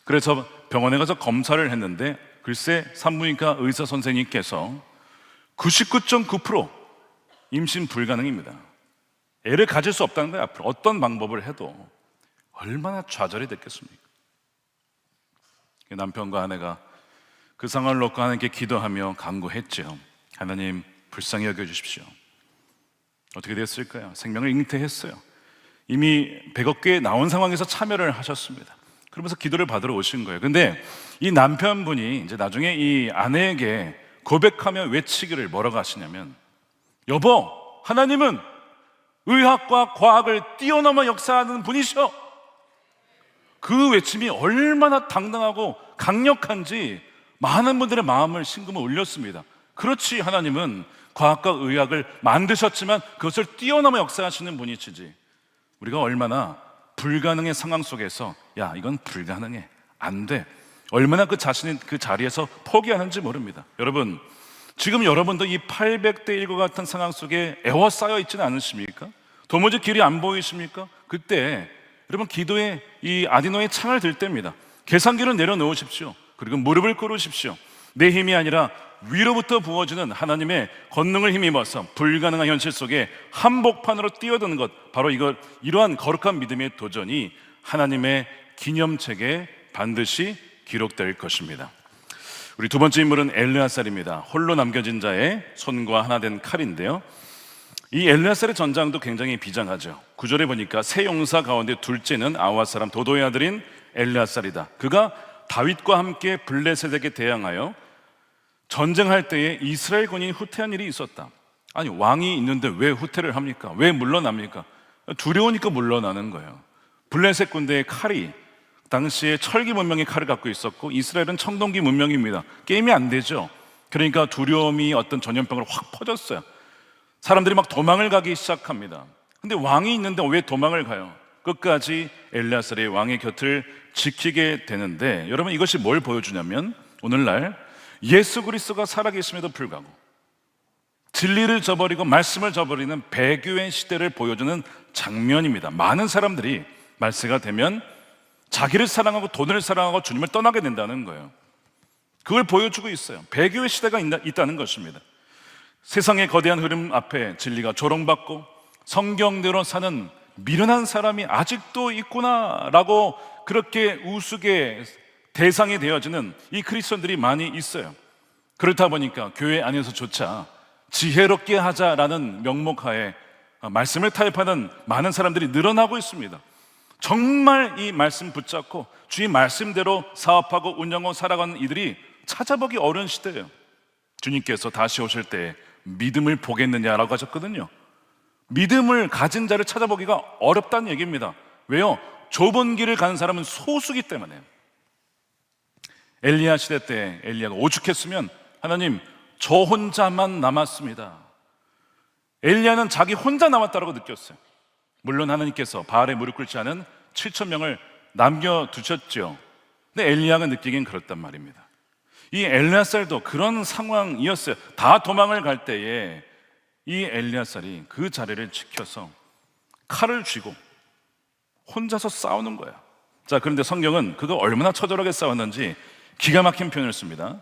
그래서 병원에 가서 검사를 했는데 글쎄 산부인과 의사 선생님께서 99.9% 임신 불가능입니다. 애를 가질 수 없다는 거예요. 앞으로 어떤 방법을 해도. 얼마나 좌절이 됐겠습니까? 남편과 아내가 그 상황을 놓고 하나님께 기도하며 간구했죠. 하나님, 불쌍히 여겨주십시오. 어떻게 됐을까요? 생명을 잉태했어요. 이미 100억 개 나온 상황에서 참여를 하셨습니다. 그러면서 기도를 받으러 오신 거예요. 근데 이 남편분이 이제 나중에 이 아내에게 고백하며 외치기를 뭐라고 하시냐면, 여보, 하나님은 의학과 과학을 뛰어넘어 역사하는 분이셔. 그 외침이 얼마나 당당하고 강력한지 많은 분들의 마음을 심금을 울렸습니다. 그렇지, 하나님은 과학과 의학을 만드셨지만 그것을 뛰어넘어 역사하시는 분이시지. 우리가 얼마나 불가능의 상황 속에서, 야, 이건 불가능해, 안 돼, 얼마나 그 자신이 그 자리에서 포기하는지 모릅니다. 여러분, 지금 여러분도 이 800대 1과 같은 상황 속에 에워싸여 있지는 않으십니까? 도무지 길이 안 보이십니까? 그때 여러분 기도에 이 아디노의 창을 들 때입니다. 계산기를 내려놓으십시오. 그리고 무릎을 꿇으십시오. 내 힘이 아니라 위로부터 부어지는 하나님의 권능을 힘입어서 불가능한 현실 속에 한복판으로 뛰어드는 것, 바로 이러한 거룩한 믿음의 도전이 하나님의 기념책에 반드시 기록될 것입니다. 우리 두 번째 인물은 엘르아살입니다. 홀로 남겨진 자의 손과 하나 된 칼인데요, 이 엘르아살의 전장도 굉장히 비장하죠. 9절에 보니까 세 용사 가운데 둘째는 아와 사람 도도의 아들인 엘르아살이다. 그가 다윗과 함께 블레셋에게 대항하여 전쟁할 때에 이스라엘 군이 후퇴한 일이 있었다. 아니, 왕이 있는데 왜 후퇴를 합니까? 왜 물러납니까? 두려우니까 물러나는 거예요. 블레셋 군대의 칼이 당시에 철기 문명의 칼을 갖고 있었고 이스라엘은 청동기 문명입니다. 게임이 안 되죠. 그러니까 두려움이 어떤 전염병으로 확 퍼졌어요. 사람들이 막 도망을 가기 시작합니다. 근데 왕이 있는데 왜 도망을 가요? 끝까지 엘르아살이 왕의 곁을 지키게 되는데, 여러분 이것이 뭘 보여주냐면 오늘날 예수 그리스도가 살아계심에도 불구하고 진리를 저버리고 말씀을 저버리는 배교의 시대를 보여주는 장면입니다. 많은 사람들이 말세가 되면 자기를 사랑하고 돈을 사랑하고 주님을 떠나게 된다는 거예요. 그걸 보여주고 있어요. 배교의 시대가 있다는 것입니다. 세상의 거대한 흐름 앞에 진리가 조롱받고 성경대로 사는 미련한 사람이 아직도 있구나라고 그렇게 우스개 대상이 되어지는 이 크리스천들이 많이 있어요. 그렇다 보니까 교회 안에서조차 지혜롭게 하자라는 명목하에 말씀을 타협하는 많은 사람들이 늘어나고 있습니다. 정말 이 말씀 붙잡고 주의 말씀대로 사업하고 운영하고 살아가는 이들이 찾아보기 어려운 시대예요. 주님께서 다시 오실 때 믿음을 보겠느냐라고 하셨거든요. 믿음을 가진 자를 찾아보기가 어렵다는 얘기입니다. 왜요? 좁은 길을 가는 사람은 소수기 때문에. 엘리야 시대 때 엘리야가 오죽했으면 하나님 저 혼자만 남았습니다. 엘리야는 자기 혼자 남았다고 느꼈어요. 물론 하나님께서 바알에 무릎 꿇지 않은 7,000명을 남겨두셨죠. 근데 엘리야가 느끼긴 그렇단 말입니다. 이 엘르아살도 그런 상황이었어요. 다 도망을 갈 때에 이 엘르아살이 그 자리를 지켜서 칼을 쥐고 혼자서 싸우는 거야. 자, 그런데 성경은 그가 얼마나 처절하게 싸웠는지 기가 막힌 표현을 씁니다.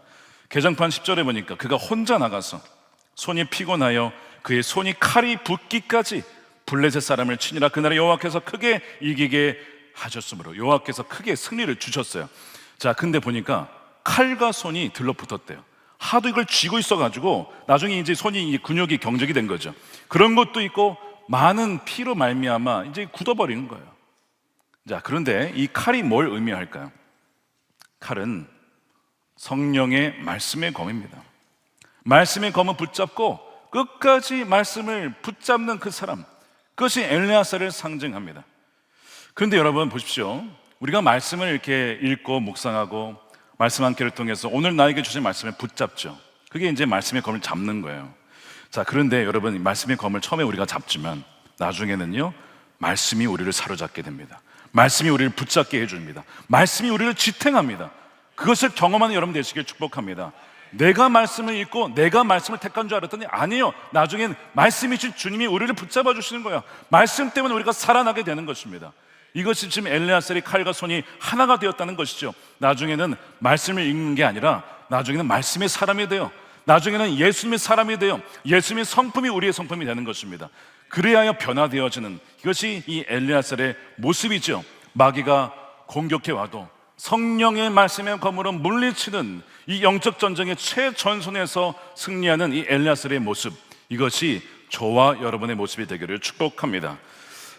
개정판 10절에 보니까 그가 혼자 나가서 손이 피곤하여 그의 손이 칼이 붓기까지 블레셋 사람을 치니라. 그날에 여호와께서 크게 이기게 하셨으므로 여호와께서 크게 승리를 주셨어요. 자, 근데 보니까 칼과 손이 들러붙었대요. 하도 이걸 쥐고 있어가지고 나중에 이제 손이 근육이 경직이 된 거죠. 그런 것도 있고 많은 피로 말미암아 이제 굳어버리는 거예요. 자, 그런데 이 칼이 뭘 의미할까요? 칼은 성령의 말씀의 검입니다. 말씀의 검을 붙잡고 끝까지 말씀을 붙잡는 그 사람, 그것이 엘르아살을 상징합니다. 그런데 여러분 보십시오. 우리가 말씀을 이렇게 읽고 묵상하고 말씀 한 개를 통해서 오늘 나에게 주신 말씀을 붙잡죠. 그게 이제 말씀의 검을 잡는 거예요. 자, 그런데 여러분 말씀의 검을 처음에 우리가 잡지만 나중에는요 말씀이 우리를 사로잡게 됩니다. 말씀이 우리를 붙잡게 해줍니다. 말씀이 우리를 지탱합니다. 그것을 경험하는 여러분 되시길 축복합니다. 내가 말씀을 읽고 내가 말씀을 택한 줄 알았더니 아니에요. 나중엔 말씀이신 주님이 우리를 붙잡아 주시는 거예요. 말씀 때문에 우리가 살아나게 되는 것입니다. 이것이 지금 엘르아살의 칼과 손이 하나가 되었다는 것이죠. 나중에는 말씀을 읽는 게 아니라 나중에는 말씀의 사람이 돼요. 나중에는 예수님의 사람이 돼요. 예수님의 성품이 우리의 성품이 되는 것입니다. 그래야 변화되어지는 이것이 이 엘르아살의 모습이죠. 마귀가 공격해 와도 성령의 말씀의 검으로 물리치는 이 영적 전쟁의 최전선에서 승리하는 이 엘르아살의 모습, 이것이 저와 여러분의 모습이 되기를 축복합니다.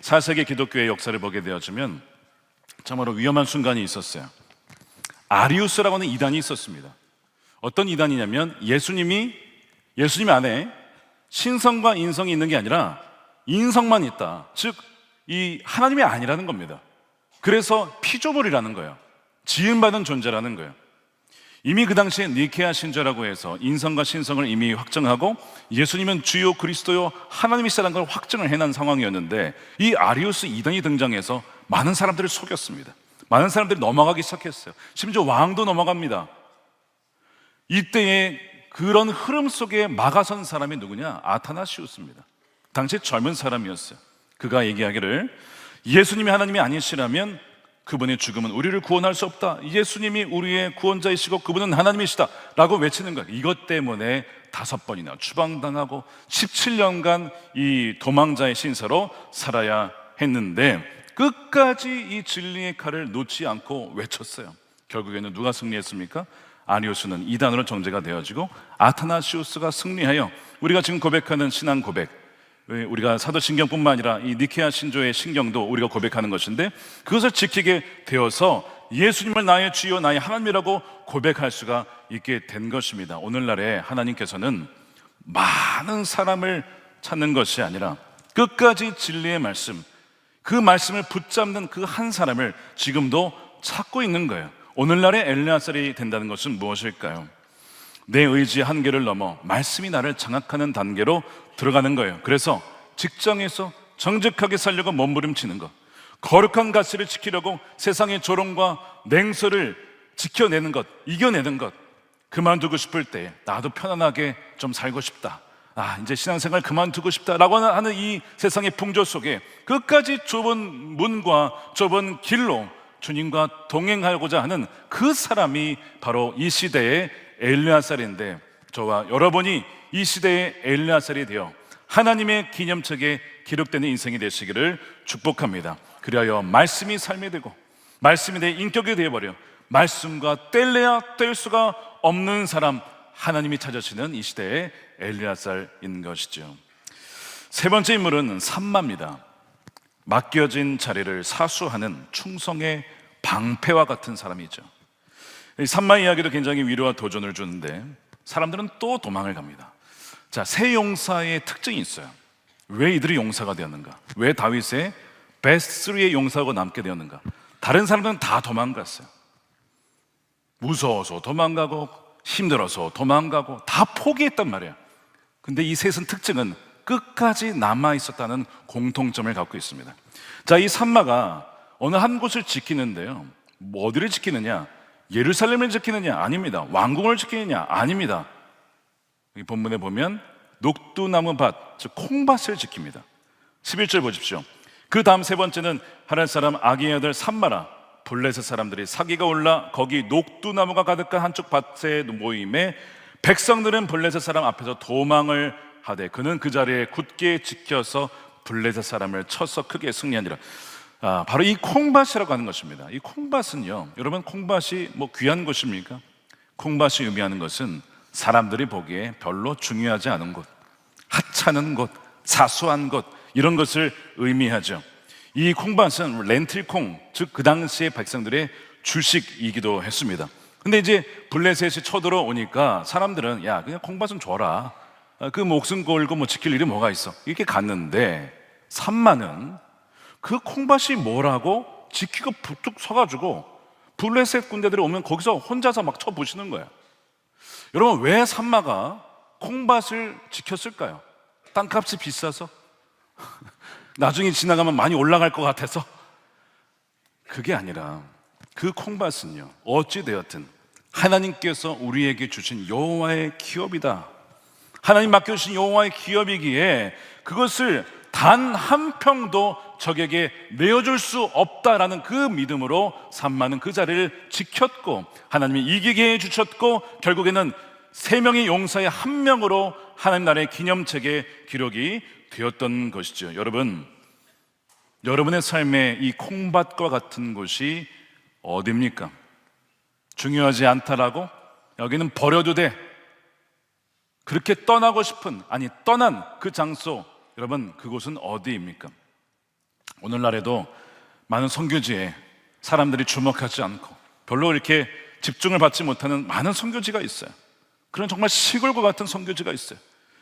4세기 기독교의 역사를 보게 되어지면 참으로 위험한 순간이 있었어요. 아리우스라고 하는 이단이 있었습니다. 어떤 이단이냐면 예수님 안에 신성과 인성이 있는 게 아니라 인성만 있다. 즉 이 하나님이 아니라는 겁니다. 그래서 피조물이라는 거예요. 지음받은 존재라는 거예요. 이미 그 당시에 니케아 신조라고 해서 인성과 신성을 이미 확정하고 예수님은 주요 그리스도요 하나님이시라는 걸 확정을 해놓은 상황이었는데 이 아리우스 이단이 등장해서 많은 사람들을 속였습니다. 많은 사람들이 넘어가기 시작했어요. 심지어 왕도 넘어갑니다. 이때에 그런 흐름 속에 막아선 사람이 누구냐? 아타나시우스입니다. 당시 젊은 사람이었어요. 그가 얘기하기를 예수님이 하나님이 아니시라면 그분의 죽음은 우리를 구원할 수 없다. 예수님이 우리의 구원자이시고 그분은 하나님이시다 라고 외치는 거예요. 이것 때문에 5번이나 추방당하고 17년간 이 도망자의 신세로 살아야 했는데 끝까지 이 진리의 칼을 놓지 않고 외쳤어요. 결국에는 누가 승리했습니까? 아리우스는 이단으로 정죄가 되어지고 아타나시우스가 승리하여 우리가 지금 고백하는 신앙 고백, 우리가 사도신경뿐만 아니라 이 니케아 신조의 신경도 우리가 고백하는 것인데 그것을 지키게 되어서 예수님을 나의 주여 나의 하나님이라고 고백할 수가 있게 된 것입니다. 오늘날에 하나님께서는 많은 사람을 찾는 것이 아니라 끝까지 진리의 말씀, 그 말씀을 붙잡는 그 한 사람을 지금도 찾고 있는 거예요. 오늘날의 엘레아살이 된다는 것은 무엇일까요? 내 의지의 한계를 넘어 말씀이 나를 장악하는 단계로 들어가는 거예요. 그래서 직장에서 정직하게 살려고 몸부림치는 것, 거룩한 가치를 지키려고 세상의 조롱과 냉소를 지켜내는 것, 이겨내는 것, 그만두고 싶을 때 나도 편안하게 좀 살고 싶다, 이제 신앙생활 그만두고 싶다라고 하는 이 세상의 풍조 속에 끝까지 좁은 문과 좁은 길로 주님과 동행하고자 하는 그 사람이 바로 이 시대의 엘레아살인데, 저와 여러분이 이 시대의 엘레아살이 되어 하나님의 기념책에 기록되는 인생이 되시기를 축복합니다. 그리하여 말씀이 삶이 되고 말씀이 내 인격이 되어버려 말씀과 뗄래야 뗄 수가 없는 사람, 하나님이 찾으시는 이 시대의 엘레아살인 것이죠. 세 번째 인물은 삼마입니다. 맡겨진 자리를 사수하는 충성의 방패와 같은 사람이죠. 삼마 이야기도 굉장히 위로와 도전을 주는데 사람들은 또 도망을 갑니다. 자, 세 용사의 특징이 있어요. 왜 이들이 용사가 되었는가? 왜 다윗의 베스트 3의 용사가 남게 되었는가? 다른 사람들은 다 도망갔어요. 무서워서 도망가고 힘들어서 도망가고 다 포기했단 말이에요. 근데 이 셋은 특징은 끝까지 남아있었다는 공통점을 갖고 있습니다. 자, 이 삼마가 어느 한 곳을 지키는데요, 어디를 지키느냐? 예루살렘을 지키느냐? 아닙니다. 왕궁을 지키느냐? 아닙니다. 이 본문에 보면 녹두나무 밭, 즉 콩밭을 지킵니다. 11절 보십시오. 그 다음 세 번째는 하랄 사람 아기의 아들 삼마라. 블레셋 사람들이 사기가 올라 거기 녹두나무가 가득한 한쪽 밭에 모임에 백성들은 블레셋 사람 앞에서 도망을 하되 그는 그 자리에 굳게 지켜서 블레셋 사람을 쳐서 크게 승리하니라. 바로 이 콩밭이라고 하는 것입니다. 이 콩밭은요, 여러분, 콩밭이 뭐 귀한 것입니까? 콩밭이 의미하는 것은 사람들이 보기에 별로 중요하지 않은 곳, 하찮은 곳, 사소한 곳, 이런 것을 의미하죠. 이 콩밭은 렌틸콩, 즉 그 당시의 백성들의 주식이기도 했습니다. 근데 이제 블레셋이 쳐들어오니까 사람들은 야, 그냥 콩밭은 줘라, 그 목숨 걸고 뭐 지킬 일이 뭐가 있어, 이렇게 갔는데 삼마는 그 콩밭이 뭐라고 지키고 부툭 서가지고 블레셋 군대들이 오면 거기서 혼자서 막 쳐부시는 거예요. 여러분, 왜 삼마가 콩밭을 지켰을까요? 땅값이 비싸서? 나중에 지나가면 많이 올라갈 것 같아서? 그게 아니라 그 콩밭은요, 어찌되었든 하나님께서 우리에게 주신 여호와의 기업이다. 하나님 맡겨주신 여호와의 기업이기에 그것을 단 한 평도 적에게 내어줄 수 없다라는 그 믿음으로 삼마는 그 자리를 지켰고 하나님이 이기게 해주셨고 결국에는 3명의 용사의 1명으로 하나님 나라의 기념책에 기록이 되었던 것이죠. 여러분, 여러분의 삶에 이 콩밭과 같은 곳이 어디입니까? 중요하지 않다라고? 여기는 버려도 돼, 그렇게 떠나고 싶은, 아니 떠난 그 장소, 여러분, 그곳은 어디입니까? 오늘날에도 많은 선교지에 사람들이 주목하지 않고 별로 이렇게 집중을 받지 못하는 많은 선교지가 있어요. 그런 정말 시골과 같은 선교지가 있어요.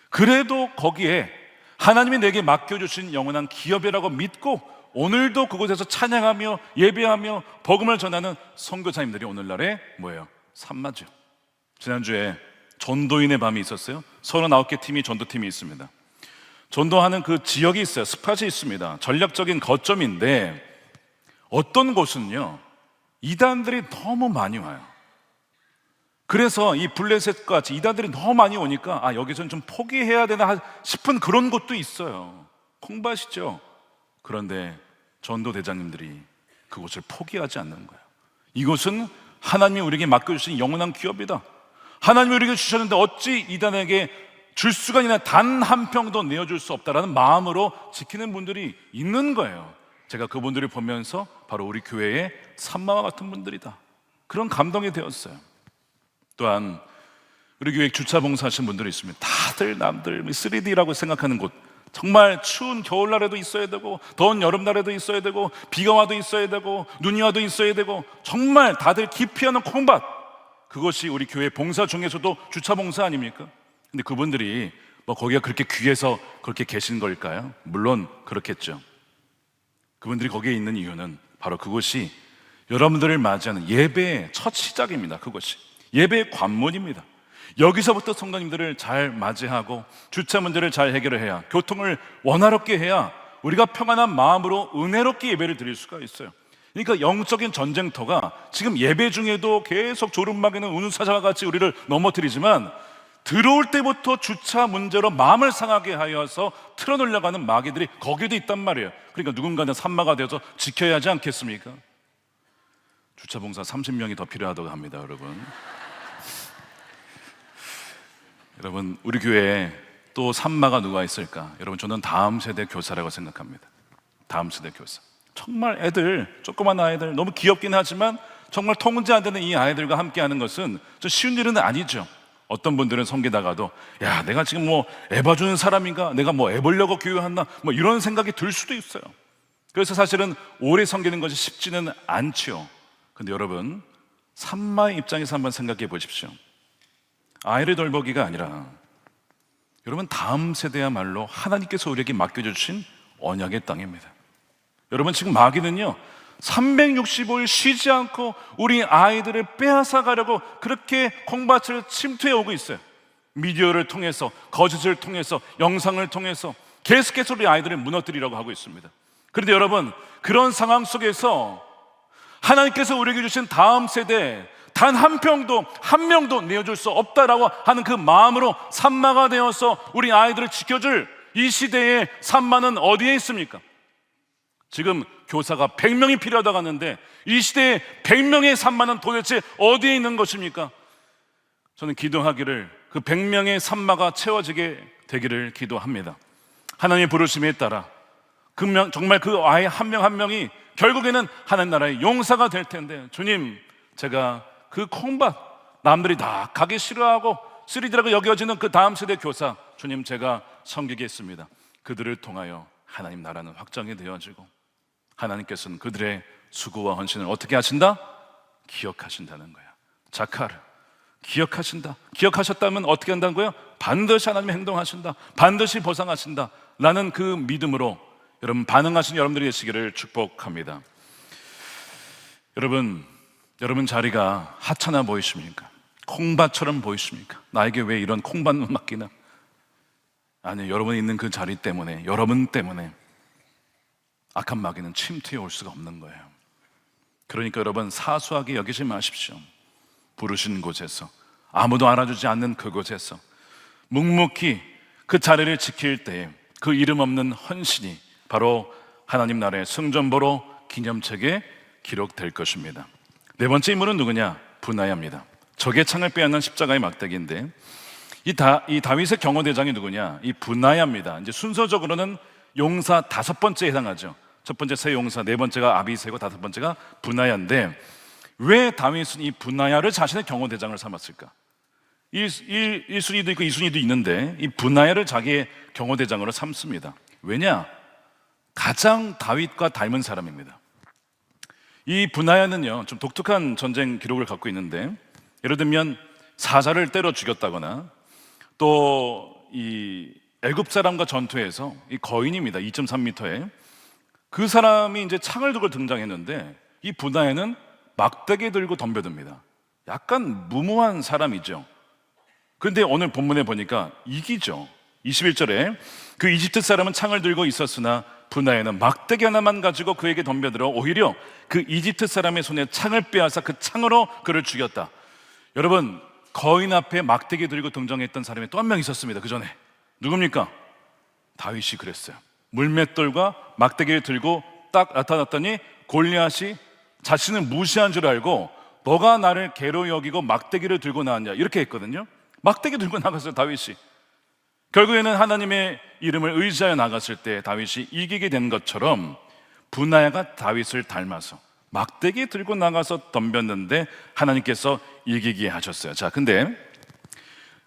그래도 거기에 하나님이 내게 맡겨주신 영원한 기업이라고 믿고 오늘도 그곳에서 찬양하며 예배하며 복음을 전하는 선교사님들이 오늘날에 뭐예요? 삼마죠. 지난주에 전도인의 밤이 있었어요. 39개 팀이 전도팀이 있습니다. 전도하는 그 지역이 있어요. 스팟이 있습니다. 전략적인 거점인데 어떤 곳은요, 이단들이 너무 많이 와요. 그래서 이 블레셋 같이 이단들이 너무 많이 오니까 여기서는 좀 포기해야 되나 싶은 그런 곳도 있어요. 콩밭이죠. 그런데 전도대장님들이 그곳을 포기하지 않는 거예요. 이곳은 하나님이 우리에게 맡겨주신 영원한 기업이다. 하나님이 우리에게 주셨는데 어찌 이단에게 줄 수가 있나, 단 한 평도 내어줄 수 없다라는 마음으로 지키는 분들이 있는 거예요. 제가 그분들을 보면서 바로 우리 교회의 산마와 같은 분들이다, 그런 감동이 되었어요. 또한 우리 교회 주차 봉사하시는 분들이 있습니다. 다들 남들 3D라고 생각하는 곳, 정말 추운 겨울날에도 있어야 되고 더운 여름날에도 있어야 되고 비가 와도 있어야 되고 눈이 와도 있어야 되고, 정말 다들 기피하는 콩밭, 그것이 우리 교회 봉사 중에서도 주차 봉사 아닙니까? 근데 그분들이 거기가 그렇게 귀해서 그렇게 계신 걸까요? 물론 그렇겠죠. 그분들이 거기에 있는 이유는 바로 그곳이 여러분들을 맞이하는 예배의 첫 시작입니다. 그것이 예배의 관문입니다. 여기서부터 성도님들을 잘 맞이하고 주차 문제를 잘 해결해야, 교통을 원활하게 해야 우리가 평안한 마음으로 은혜롭게 예배를 드릴 수가 있어요. 그러니까 영적인 전쟁터가 지금 예배 중에도 계속 조름막이는 우는 사자와 같이 우리를 넘어뜨리지만, 들어올 때부터 주차 문제로 마음을 상하게 하여서 틀어놓으려고 하는 마귀들이 거기도 있단 말이에요. 그러니까 누군가는 산마가 되어서 지켜야 하지 않겠습니까? 주차 봉사 30명이 더 필요하다고 합니다, 여러분. 여러분, 우리 교회에 또 산마가 누가 있을까? 여러분, 저는 다음 세대 교사라고 생각합니다. 다음 세대 교사. 정말 애들, 조그만 아이들, 너무 귀엽긴 하지만 정말 통제 안 되는 이 아이들과 함께 하는 것은 좀 쉬운 일은 아니죠. 어떤 분들은 섬기다가도 야, 내가 지금 애 봐주는 사람인가? 내가 애 보려고 교육했나? 이런 생각이 들 수도 있어요. 그래서 사실은 오래 섬기는 것이 쉽지는 않죠. 근데 여러분, 산마의 입장에서 한번 생각해 보십시오. 아이를 돌보기가 아니라 여러분, 다음 세대야말로 하나님께서 우리에게 맡겨주신 언약의 땅입니다. 여러분, 지금 마귀는요 365일 쉬지 않고 우리 아이들을 빼앗아 가려고 그렇게 콩밭을 침투해 오고 있어요. 미디어를 통해서, 거짓을 통해서, 영상을 통해서 계속해서 우리 아이들을 무너뜨리려고 하고 있습니다. 그런데 여러분, 그런 상황 속에서 하나님께서 우리에게 주신 다음 세대 단 한 명도 내어줄 수 없다라고 하는 그 마음으로 산마가 되어서 우리 아이들을 지켜줄 이 시대의 산마는 어디에 있습니까? 지금 교사가 100명이 필요하다고 하는데 이 시대에 100명의 산마는 도대체 어디에 있는 것입니까? 저는 기도하기를 그 100명의 산마가 채워지게 되기를 기도합니다. 하나님의 부르심에 따라 정말 그 아이 한 명 한 명이 결국에는 하나님 나라의 용사가 될 텐데, 주님, 제가 그 콩밭, 남들이 다 가기 싫어하고 쓰리디라고 여겨지는 그 다음 세대 교사, 주님, 제가 섬기겠습니다. 그들을 통하여 하나님 나라는 확장이 되어지고 하나님께서는 그들의 수고와 헌신을 어떻게 하신다? 기억하신다는 거야. 자카르, 기억하신다. 기억하셨다면 어떻게 한다는 거예요? 반드시 하나님이 행동하신다, 반드시 보상하신다 라는 그 믿음으로 여러분 반응하신 여러분들이 되시기를 축복합니다. 여러분 자리가 하찮아 보이십니까? 콩밭처럼 보이십니까? 나에게 왜 이런 콩밭만 맡기나? 아니요, 여러분이 있는 그 자리 때문에, 여러분 때문에 악한 마귀는 침투해 올 수가 없는 거예요. 그러니까 여러분, 사소하게 여기지 마십시오. 부르신 곳에서, 아무도 알아주지 않는 그곳에서 묵묵히 그 자리를 지킬 때에 그 이름 없는 헌신이 바로 하나님 나라의 승전보로 기념책에 기록될 것입니다. 네 번째 인물은 누구냐? 분하야입니다. 적의 창을 빼앗는 십자가의 막대기인데, 이 다윗의 경호대장이 누구냐? 이 분하야입니다. 이제 순서적으로는 용사 5번째에 해당하죠. 첫 번째 세 용사, 네 번째가 아비새고 5번째가 분하야인데, 왜 다윗은 이 분하야를 자신의 경호대장을 삼았을까? 1순위도 있고 2순위도 있는데 이 분하야를 자기의 경호대장으로 삼습니다. 왜냐? 가장 다윗과 닮은 사람입니다. 이 분하야는요 좀 독특한 전쟁 기록을 갖고 있는데, 예를 들면 사자를 때려 죽였다거나, 또 이 애굽 사람과 전투에서 이 거인입니다. 2.3m에 그 사람이 이제 창을 들고 등장했는데, 이 분하야는 막대기 들고 덤벼듭니다. 약간 무모한 사람이죠. 그런데 오늘 본문에 보니까 이기죠. 21절에 그 이집트 사람은 창을 들고 있었으나 분하야는 막대기 하나만 가지고 그에게 덤벼들어 오히려 그 이집트 사람의 손에 창을 빼앗아 그 창으로 그를 죽였다. 여러분, 거인 앞에 막대기 들고 등장했던 사람이 또 한 명 있었습니다. 그 전에 누굽니까? 다윗이 그랬어요. 물맷돌과 막대기를 들고 딱 나타났더니 골리앗이 자신을 무시한 줄 알고 너가 나를 개로 여기고 막대기를 들고 나왔냐 이렇게 했거든요. 막대기 들고 나갔어요, 다윗이. 결국에는 하나님의 이름을 의지하여 나갔을 때 다윗이 이기게 된 것처럼 분하야가 다윗을 닮아서 막대기 들고 나가서 덤볐는데 하나님께서 이기게 하셨어요. 자, 근데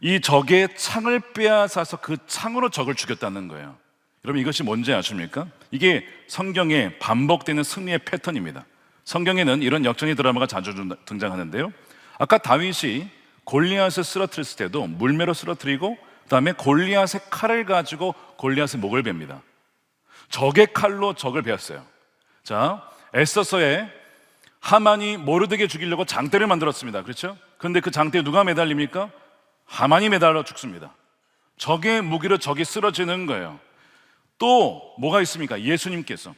이 적의 창을 빼앗아서 그 창으로 적을 죽였다는 거예요. 여러분, 이것이 뭔지 아십니까? 이게 성경에 반복되는 승리의 패턴입니다. 성경에는 이런 역전의 드라마가 자주 등장하는데요. 아까 다윗이 골리앗을 쓰러뜨렸을 때도 물매로 쓰러뜨리고 그다음에 골리앗의 칼을 가지고 골리앗의 목을 뱁니다. 적의 칼로 적을 베었어요. 자, 에스더서에 하만이 모르드게 죽이려고 장대를 만들었습니다. 그렇죠? 그런데 그 장대에 누가 매달립니까? 하만이 매달려 죽습니다. 적의 무기로 적이 쓰러지는 거예요. 또 뭐가 있습니까? 예수님께서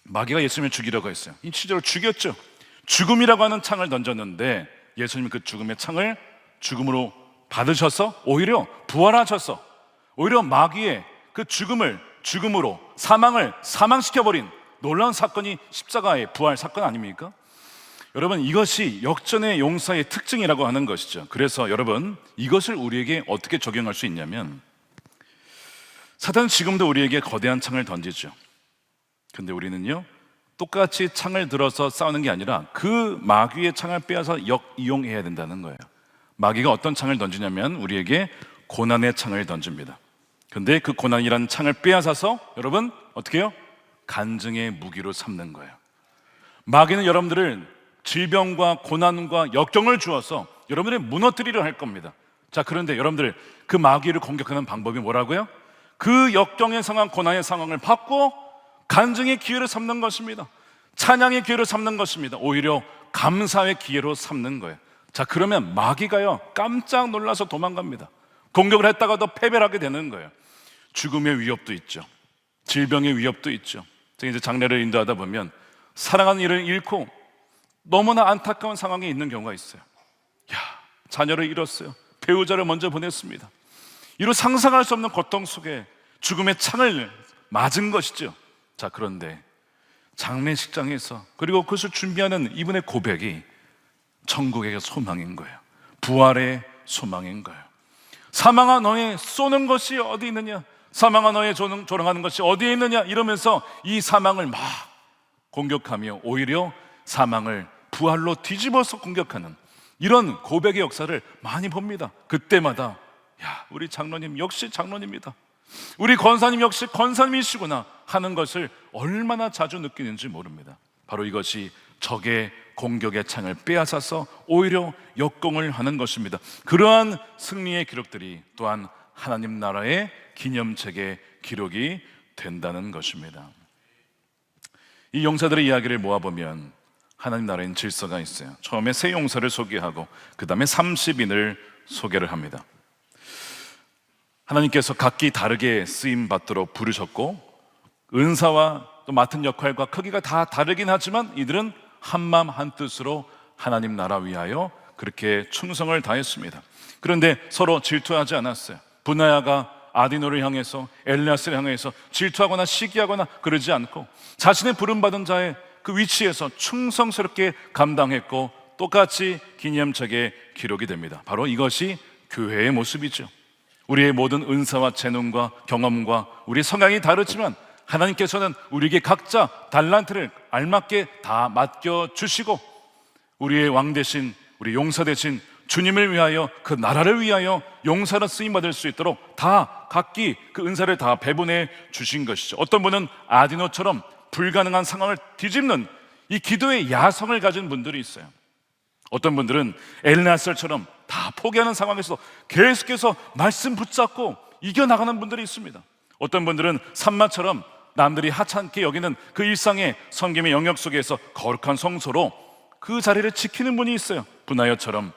마귀가 예수님을 죽이려고 했어요. 이 실제로 죽였죠. 죽음이라고 하는 창을 던졌는데 예수님은 그 죽음의 창을 죽음으로 받으셔서 오히려 부활하셔서 오히려 마귀의 그 죽음을 죽음으로 사망을 사망시켜버린 놀라운 사건이 십자가의 부활 사건 아닙니까? 여러분, 이것이 역전의 용사의 특징이라고 하는 것이죠. 그래서 여러분, 이것을 우리에게 어떻게 적용할 수 있냐면 사단은 지금도 우리에게 거대한 창을 던지죠. 근데 우리는요, 똑같이 창을 들어서 싸우는 게 아니라 그 마귀의 창을 빼앗아 역이용해야 된다는 거예요. 마귀가 어떤 창을 던지냐면 우리에게 고난의 창을 던집니다. 근데 그 고난이라는 창을 빼앗아서 여러분 어떻게 해요? 간증의 무기로 삼는 거예요. 마귀는 여러분들을 질병과 고난과 역경을 주어서 여러분을 무너뜨리려 할 겁니다. 자, 그런데 여러분들 그 마귀를 공격하는 방법이 뭐라고요? 그 역경의 상황, 고난의 상황을 바꾸어 간증의 기회를 삼는 것입니다. 찬양의 기회를 삼는 것입니다. 오히려 감사의 기회로 삼는 거예요. 자, 그러면 마귀가요 깜짝 놀라서 도망갑니다. 공격을 했다가도 패배를 하게 되는 거예요. 죽음의 위협도 있죠. 질병의 위협도 있죠. 제가 이제 장례를 인도하다 보면 사랑하는 이를 잃고 너무나 안타까운 상황에 있는 경우가 있어요. 자녀를 잃었어요. 배우자를 먼저 보냈습니다. 이로 상상할 수 없는 고통 속에 죽음의 창을 맞은 것이죠. 자, 그런데 장례식장에서 그리고 그것을 준비하는 이분의 고백이 천국의 소망인 거예요. 부활의 소망인 거예요. 사망아 너의 쏘는 것이 어디 있느냐, 사망아 너의 조롱하는 것이 어디에 있느냐 이러면서 이 사망을 막 공격하며 오히려 사망을 부활로 뒤집어서 공격하는 이런 고백의 역사를 많이 봅니다. 그때마다 우리 장로님 역시 장로님이다, 우리 권사님 역시 권사님이시구나 하는 것을 얼마나 자주 느끼는지 모릅니다. 바로 이것이 적의 공격의 창을 빼앗아서 오히려 역공을 하는 것입니다. 그러한 승리의 기록들이 또한 하나님 나라의 기념책의 기록이 된다는 것입니다. 이 용사들의 이야기를 모아보면 하나님 나라엔 질서가 있어요. 처음에 세 용사를 소개하고 그 다음에 30인을 소개를 합니다. 하나님께서 각기 다르게 쓰임받도록 부르셨고 은사와 또 맡은 역할과 크기가 다 다르긴 하지만 이들은 한마음 한뜻으로 하나님 나라 위하여 그렇게 충성을 다했습니다. 그런데 서로 질투하지 않았어요. 분하야가 아디노를 향해서 엘리아스를 향해서 질투하거나 시기하거나 그러지 않고 자신의 부름받은 자의 그 위치에서 충성스럽게 감당했고 똑같이 기념책에 기록이 됩니다. 바로 이것이 교회의 모습이죠. 우리의 모든 은사와 재능과 경험과 우리의 성향이 다르지만 하나님께서는 우리에게 각자 달란트를 알맞게 다 맡겨주시고 우리의 왕 대신 우리 용사 대신 주님을 위하여 그 나라를 위하여 용사로 쓰임받을 수 있도록 다 각기 그 은사를 다 배분해 주신 것이죠. 어떤 분은 아디노처럼 불가능한 상황을 뒤집는 이 기도의 야성을 가진 분들이 있어요. 어떤 분들은 엘리야스처럼 다 포기하는 상황에서 계속해서 말씀 붙잡고 이겨나가는 분들이 있습니다. 어떤 분들은 산마처럼 남들이 하찮게 여기는 그 일상의 섬김의 영역 속에서 거룩한 성소로 그 자리를 지키는 분이 있어요. 분하야처럼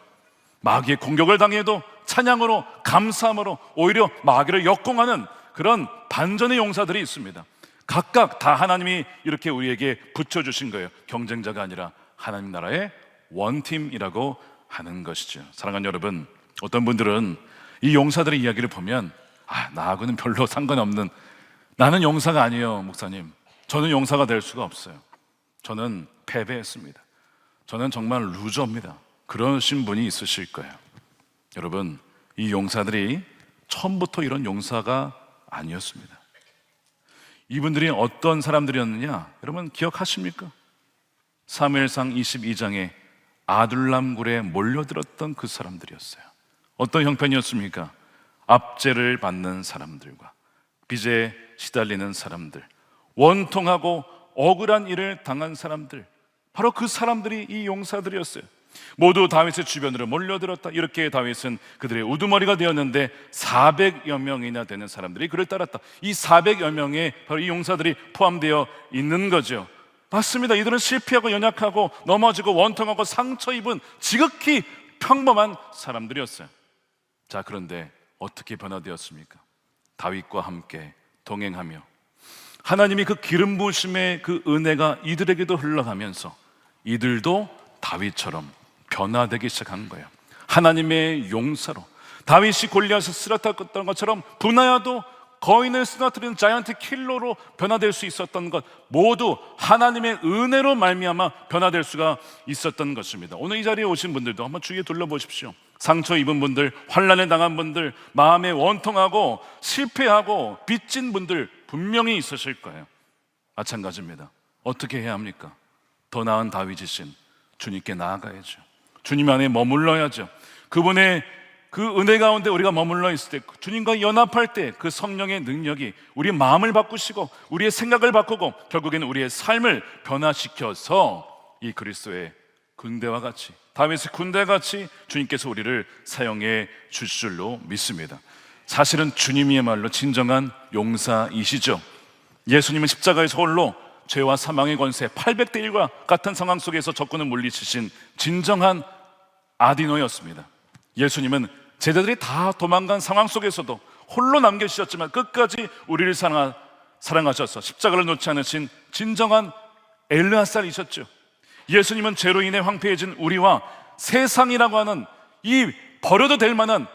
마귀의 공격을 당해도 찬양으로 감사함으로 오히려 마귀를 역공하는 그런 반전의 용사들이 있습니다. 각각 다 하나님이 이렇게 우리에게 붙여주신 거예요. 경쟁자가 아니라 하나님 나라의 원팀이라고 하는 것이죠. 사랑하는 여러분, 어떤 분들은 이 용사들의 이야기를 보면 나하고는 별로 상관없는, 나는 용사가 아니에요 목사님, 저는 용사가 될 수가 없어요, 저는 패배했습니다, 저는 정말 루저입니다, 그러신 분이 있으실 거예요. 여러분, 이 용사들이 처음부터 이런 용사가 아니었습니다. 이분들이 어떤 사람들이었느냐 여러분 기억하십니까? 사무엘상 22장에 아둘람 굴에 몰려들었던 그 사람들이었어요. 어떤 형편이었습니까? 압제를 받는 사람들과 빚에 시달리는 사람들, 원통하고 억울한 일을 당한 사람들, 바로 그 사람들이 이 용사들이었어요. 모두 다윗의 주변으로 몰려들었다. 이렇게 다윗은 그들의 우두머리가 되었는데 400여 명이나 되는 사람들이 그를 따랐다. 이 400여 명에 바로 이 용사들이 포함되어 있는 거죠. 맞습니다. 이들은 실패하고 연약하고 넘어지고 원통하고 상처 입은 지극히 평범한 사람들이었어요. 자, 그런데 어떻게 변화되었습니까? 다윗과 함께 동행하며 하나님이 그 기름 부으심의 그 은혜가 이들에게도 흘러가면서 이들도 다윗처럼 변화되기 시작한 거예요. 하나님의 용사로 다윗이 골리앗을 쓰러뜨렸던 것처럼 분하야도 거인을 쓰러뜨리는 자이언트 킬러로 변화될 수 있었던 것, 모두 하나님의 은혜로 말미암아 변화될 수가 있었던 것입니다. 오늘 이 자리에 오신 분들도 한번 주위에 둘러보십시오. 상처 입은 분들, 환난을 당한 분들, 마음에 원통하고 실패하고 빚진 분들 분명히 있으실 거예요. 마찬가지입니다. 어떻게 해야 합니까? 더 나은 다윗이신 주님께 나아가야죠. 주님 안에 머물러야죠. 그분의 그 은혜 가운데 우리가 머물러 있을 때, 주님과 연합할 때 그 성령의 능력이 우리의 마음을 바꾸시고 우리의 생각을 바꾸고 결국에는 우리의 삶을 변화시켜서 이 그리스도의 군대와 같이, 다윗의 군대와 같이 주님께서 우리를 사용해 주실 줄로 믿습니다. 사실은 주님이야말로 진정한 용사이시죠. 예수님은 십자가에서 홀로 죄와 사망의 권세 800대 1과 같은 상황 속에서 적군을 물리치신 진정한 아디노였습니다. 예수님은 제자들이 다 도망간 상황 속에서도 홀로 남겨주셨지만 끝까지 우리를 사랑하셔서 십자가를 놓지 않으신 진정한 엘르아살이셨죠. 예수님은 죄로 인해 황폐해진 우리와 세상이라고 하는 이 버려도 될 만한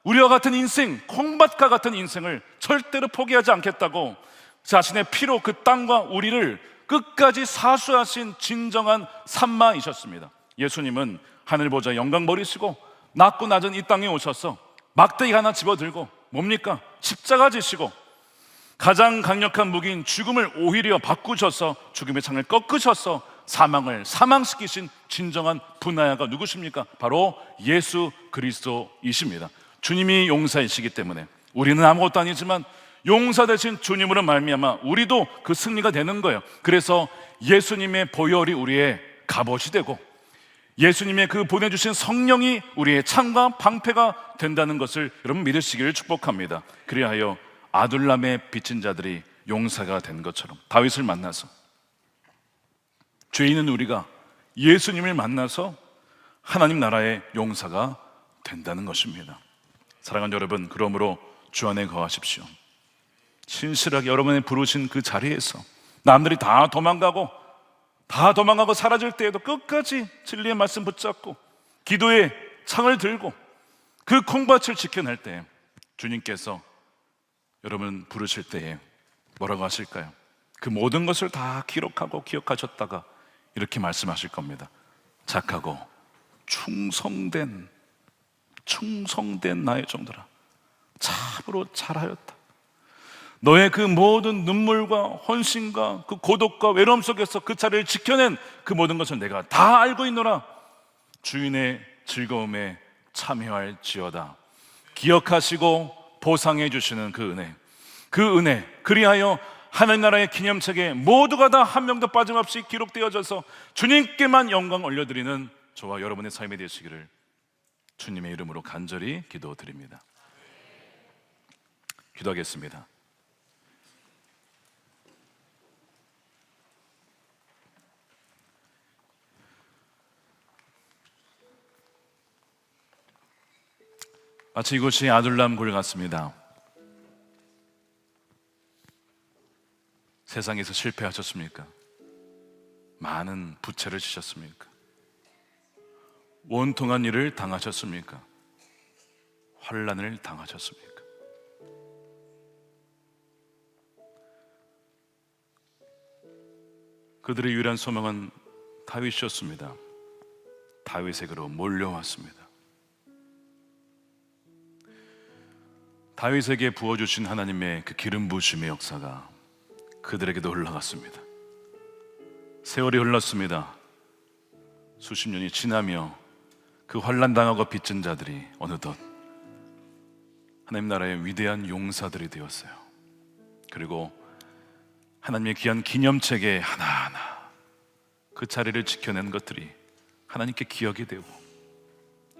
우리와 같은 인생, 콩밭과 같은 인생을 절대로 포기하지 않겠다고 자신의 피로 그 땅과 우리를 끝까지 사수하신 진정한 산마이셨습니다. 예수님은 하늘 보좌 영광 버리시고 낮고 낮은 이 땅에 오셔서 막대기 하나 집어들고 뭡니까? 십자가 지시고 가장 강력한 무기인 죽음을 오히려 바꾸셔서 죽음의 창을 꺾으셔서 사망을 사망시키신 진정한 분하야가 누구십니까? 바로 예수 그리스도이십니다. 주님이 용사이시기 때문에 우리는 아무것도 아니지만 용사 되신 주님으로 말미암아 우리도 그 승리가 되는 거예요. 그래서 예수님의 보혈이 우리의 갑옷이 되고 예수님의 그 보내주신 성령이 우리의 창과 방패가 된다는 것을 여러분 믿으시기를 축복합니다. 그리하여 아둘람의 빚진 자들이 용사가 된 것처럼 다윗을 만나서, 죄 있는 우리가 예수님을 만나서 하나님 나라의 용사가 된다는 것입니다. 사랑하는 여러분, 그러므로 주 안에 거하십시오. 신실하게 여러분의 부르신 그 자리에서 남들이 다 도망가고 사라질 때에도 끝까지 진리의 말씀 붙잡고 기도의 창을 들고 그 콩밭을 지켜낼 때 주님께서 여러분 부르실 때에 뭐라고 하실까요? 그 모든 것을 다 기록하고 기억하셨다가 이렇게 말씀하실 겁니다. 착하고 충성된 나의 종들아, 참으로 잘하였다. 너의 그 모든 눈물과 헌신과 그 고독과 외로움 속에서 그 자리를 지켜낸 그 모든 것을 내가 다 알고 있노라. 주인의 즐거움에 참여할지어다. 기억하시고 보상해 주시는 그 은혜, 그리하여 하나님 나라의 기념책에 모두가 다 한 명도 빠짐없이 기록되어져서 주님께만 영광 올려드리는 저와 여러분의 삶이 되시기를 주님의 이름으로 간절히 기도드립니다. 기도하겠습니다. 마치 이곳이 아둘람 굴 같습니다. 세상에서 실패하셨습니까? 많은 부채를 지셨습니까? 원통한 일을 당하셨습니까? 환난을 당하셨습니까? 그들의 유일한 소망은 다윗이었습니다. 다윗에게로 몰려왔습니다. 다윗에게 부어주신 하나님의 그 기름 부으심의 역사가 그들에게도 흘러갔습니다. 세월이 흘렀습니다. 수십 년이 지나며 그 환난당하고 빚진 자들이 어느덧 하나님 나라의 위대한 용사들이 되었어요. 그리고 하나님의 귀한 기념책에 하나하나 그 자리를 지켜낸 것들이 하나님께 기억이 되고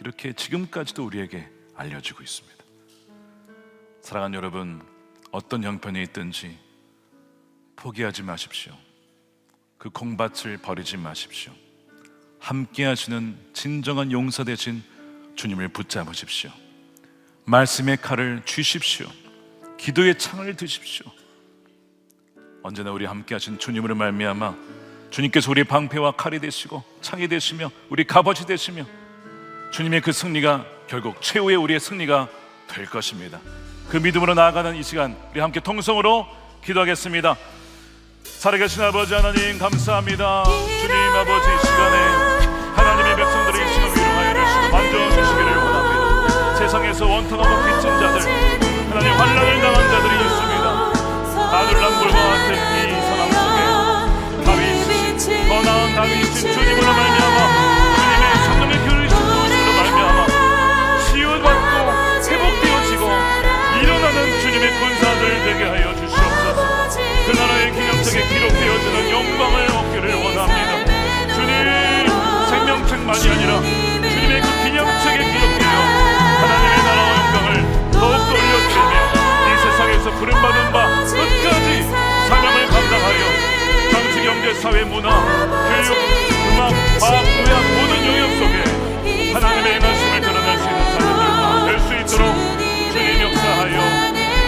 이렇게 지금까지도 우리에게 알려지고 있습니다. 사랑하는 여러분, 어떤 형편이 있든지 포기하지 마십시오. 그 콩밭을 버리지 마십시오. 함께 하시는 진정한 용사 되신 주님을 붙잡으십시오. 말씀의 칼을 쥐십시오. 기도의 창을 드십시오. 언제나 우리 함께 하신 주님으로 말미암아 주님께서 우리의 방패와 칼이 되시고 창이 되시며 우리 갑옷이 되시며 주님의 그 승리가 결국 최후의 우리의 승리가 될 것입니다. 그 믿음으로 나아가는 이 시간 우리 함께 통성으로 기도하겠습니다. 살아계신 아버지 하나님 감사합니다. 주님 아버지 이 시간에 하나님의 백성들의 이 시간 위로하여 주시고 만져주시기를 원합니다. 세상에서 원통하고 빚진 자들, 하나님 환난을 당한 자들이 있습니다. 아둘람불과 같은 이 상황 속에 다윗이신 더 나은 다윗이신 주님으로 말미암아 주님의 성령의 교리신 도우심으로 말미암아 치유받고 회복되어지고 일어나는 주님의 군사들 되게 하여 주시옵소서. 그 나라의 기념책에 기록되어지는 영광을 얻기를 원합니다. 주님 생명책만이 아니라 주님의 그 기념책에 기록되어 하나님의 나라와 영광을 더욱더 올려드리며 이 세상에서 부름받은 바 끝까지 사명을 감당하여 정치, 경제, 사회, 문화, 교육, 음악, 과학, 의학 모든 영역 속에 하나님의 말씀을 드러낼 수 있는 자녀들 될 수 있도록 주님 역사하여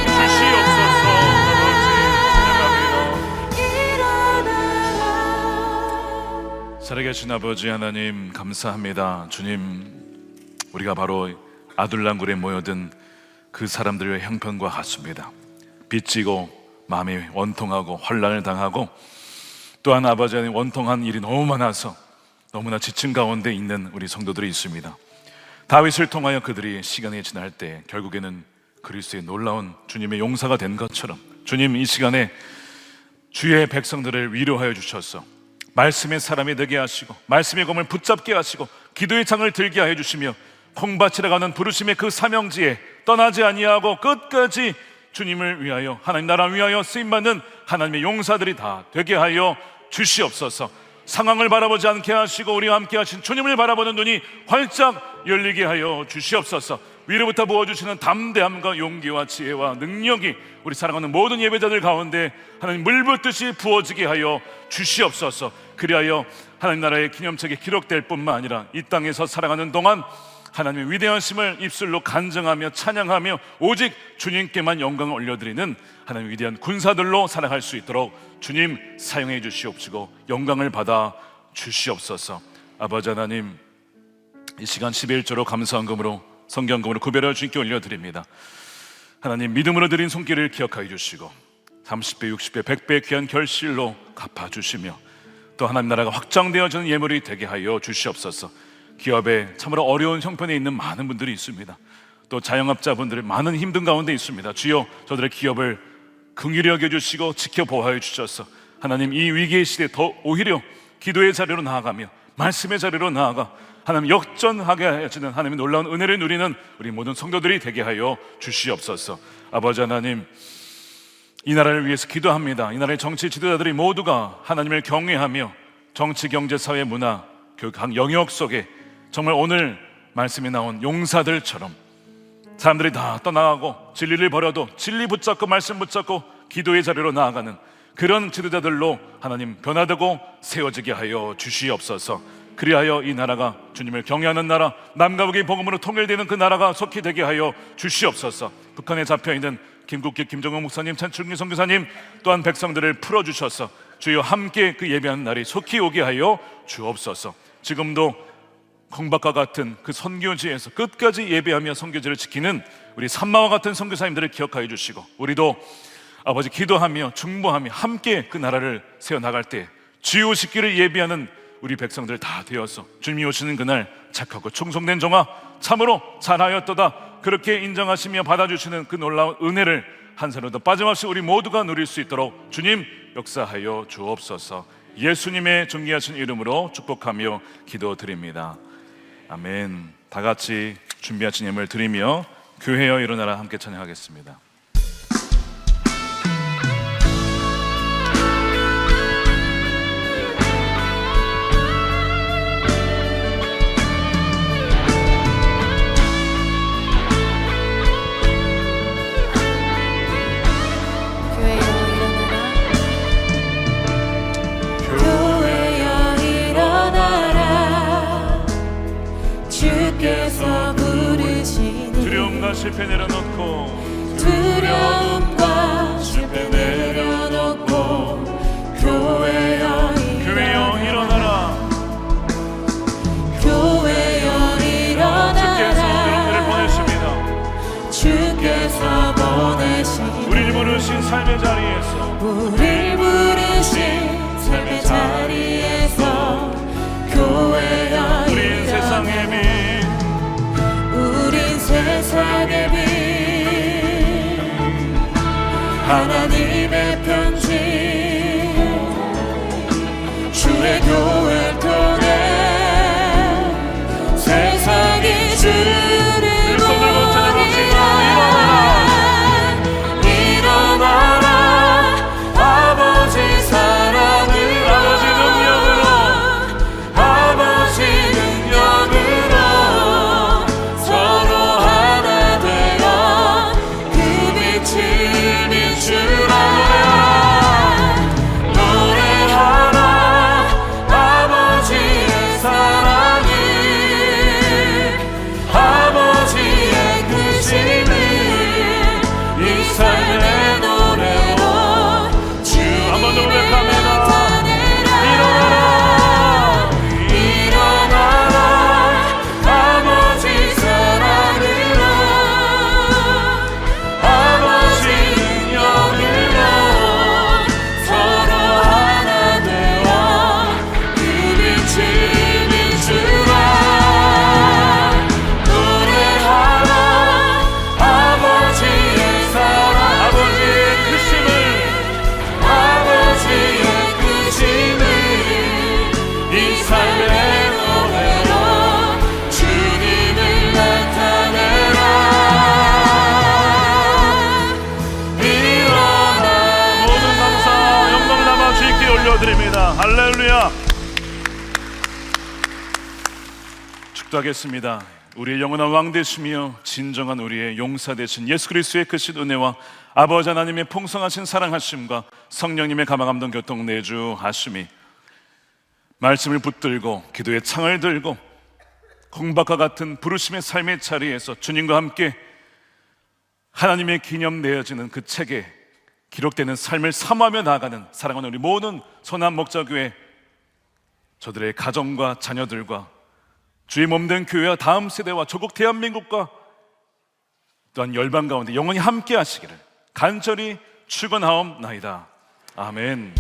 주시옵소서. 살아계신 아버지 하나님 감사합니다. 주님, 우리가 바로 아둘람굴에 모여든 그 사람들의 형편과 같습니다. 빚지고 마음이 원통하고 환난을 당하고 또한 아버지 하나님 원통한 일이 너무 많아서 너무나 지친 가운데 있는 우리 성도들이 있습니다. 다윗을 통하여 그들이 시간이 지날 때 결국에는 그리스도의 놀라운 주님의 용사가 된 것처럼 주님 이 시간에 주의 백성들을 위로하여 주셔서 말씀의 사람이 되게 하시고 말씀의 검을 붙잡게 하시고 기도의 창을 들게 하여 주시며 콩밭이라 가는 부르심의 그 사명지에 떠나지 아니하고 끝까지 주님을 위하여 하나님 나라 위하여 쓰임받는 하나님의 용사들이 다 되게 하여 주시옵소서. 상황을 바라보지 않게 하시고 우리와 함께 하신 주님을 바라보는 눈이 활짝 열리게 하여 주시옵소서. 위로부터 부어주시는 담대함과 용기와 지혜와 능력이 우리 사랑하는 모든 예배자들 가운데 하나님 물붓듯이 부어지게 하여 주시옵소서. 그리하여 하나님 나라의 기념책에 기록될 뿐만 아니라 이 땅에서 살아가는 동안 하나님의 위대하심을 입술로 간증하며 찬양하며 오직 주님께만 영광을 올려드리는 하나님의 위대한 군사들로 살아갈 수 있도록 주님 사용해 주시옵시고 영광을 받아 주시옵소서. 아버지 하나님, 이 시간 11조로 감사헌금으로 성경금으로 구별하여 주님께 올려드립니다. 하나님 믿음으로 드린 손길을 기억하여 주시고 30배, 60배, 100배 귀한 결실로 갚아주시며 또 하나님 나라가 확장되어지는 예물이 되게 하여 주시옵소서. 기업에 참으로 어려운 형편에 있는 많은 분들이 있습니다. 또 자영업자분들이 많은 힘든 가운데 있습니다. 주여 저들의 기업을 긍휼히 여겨주시고 지켜보호하여 주셔서 하나님 이 위기의 시대에 더 오히려 기도의 자리로 나아가며 말씀의 자리로 나아가 하나님 역전하게 하시는 하나님의 놀라운 은혜를 누리는 우리 모든 성도들이 되게 하여 주시옵소서. 아버지 하나님, 이 나라를 위해서 기도합니다. 이 나라의 정치 지도자들이 모두가 하나님을 경외하며 정치, 경제, 사회, 문화, 교육 각 영역 속에 정말 오늘 말씀에 나온 용사들처럼 사람들이 다 떠나가고 진리를 버려도 진리 붙잡고 말씀 붙잡고 기도의 자리로 나아가는 그런 지도자들로 하나님 변화되고 세워지게 하여 주시옵소서. 그리하여 이 나라가 주님을 경외하는 나라, 남과 북의 복음으로 통일되는 그 나라가 속히 되게 하여 주시옵소서. 북한에 잡혀있는 김국기, 김정은 목사님, 찬충기 선교사님 또한 백성들을 풀어주셔서 주여 함께 그 예배하는 날이 속히 오게 하여 주옵소서. 지금도 공박과 같은 그 선교지에서 끝까지 예배하며 선교지를 지키는 우리 산마와 같은 선교사님들을 기억하여 주시고, 우리도 아버지 기도하며 중보하며 함께 그 나라를 세워나갈 때 주의 오시기를 예비하는 우리 백성들 다 되어서 주님이 오시는 그날 착하고 충성된 종아 참으로 잘하였도다 그렇게 인정하시며 받아주시는 그 놀라운 은혜를 한 사람도 빠짐없이 우리 모두가 누릴 수 있도록 주님 역사하여 주옵소서. 예수님의 존귀하신 이름으로 축복하며 기도드립니다. 아멘. 다 같이 준비하신 예물을 드리며 교회여 일어나라 함께 찬양하겠습니다. 두려움과 실패 내려놓고 두려움과 실패 내려놓고 교회여 일어나라. 교회여 일어나라. 주께서 보내십니다. 주께서 보내신 우리를 부르신 삶의 자리에서 우릴 부르신 삶의 자리에서 교회여 우린 세상의 빛 세상의 빛 하나님의 편지 주의 교회를 통해 세상이 주를 보리라. 일어나라 아버지 사랑으로 아버지 능력으로 아버지 능력으로 서로 할렐루야. 축도하겠습니다. 우리의 영원한 왕 되시며 진정한 우리의 용사 되신 예수 그리스도의 크신 은혜와 아버지 하나님의 풍성하신 사랑하심과 성령님의 감화감동 교통 내주하심이 말씀을 붙들고 기도의 창을 들고 공박과 같은 부르심의 삶의 자리에서 주님과 함께 하나님의 기념되어지는 그 책에 기록되는 삶을 사모하며 나아가는 사랑하는 우리 모든 선한 목자교회, 저들의 가정과 자녀들과 주의 몸된 교회와 다음 세대와 조국 대한민국과 또한 열방 가운데 영원히 함께 하시기를 간절히 축원하옵나이다. 아멘.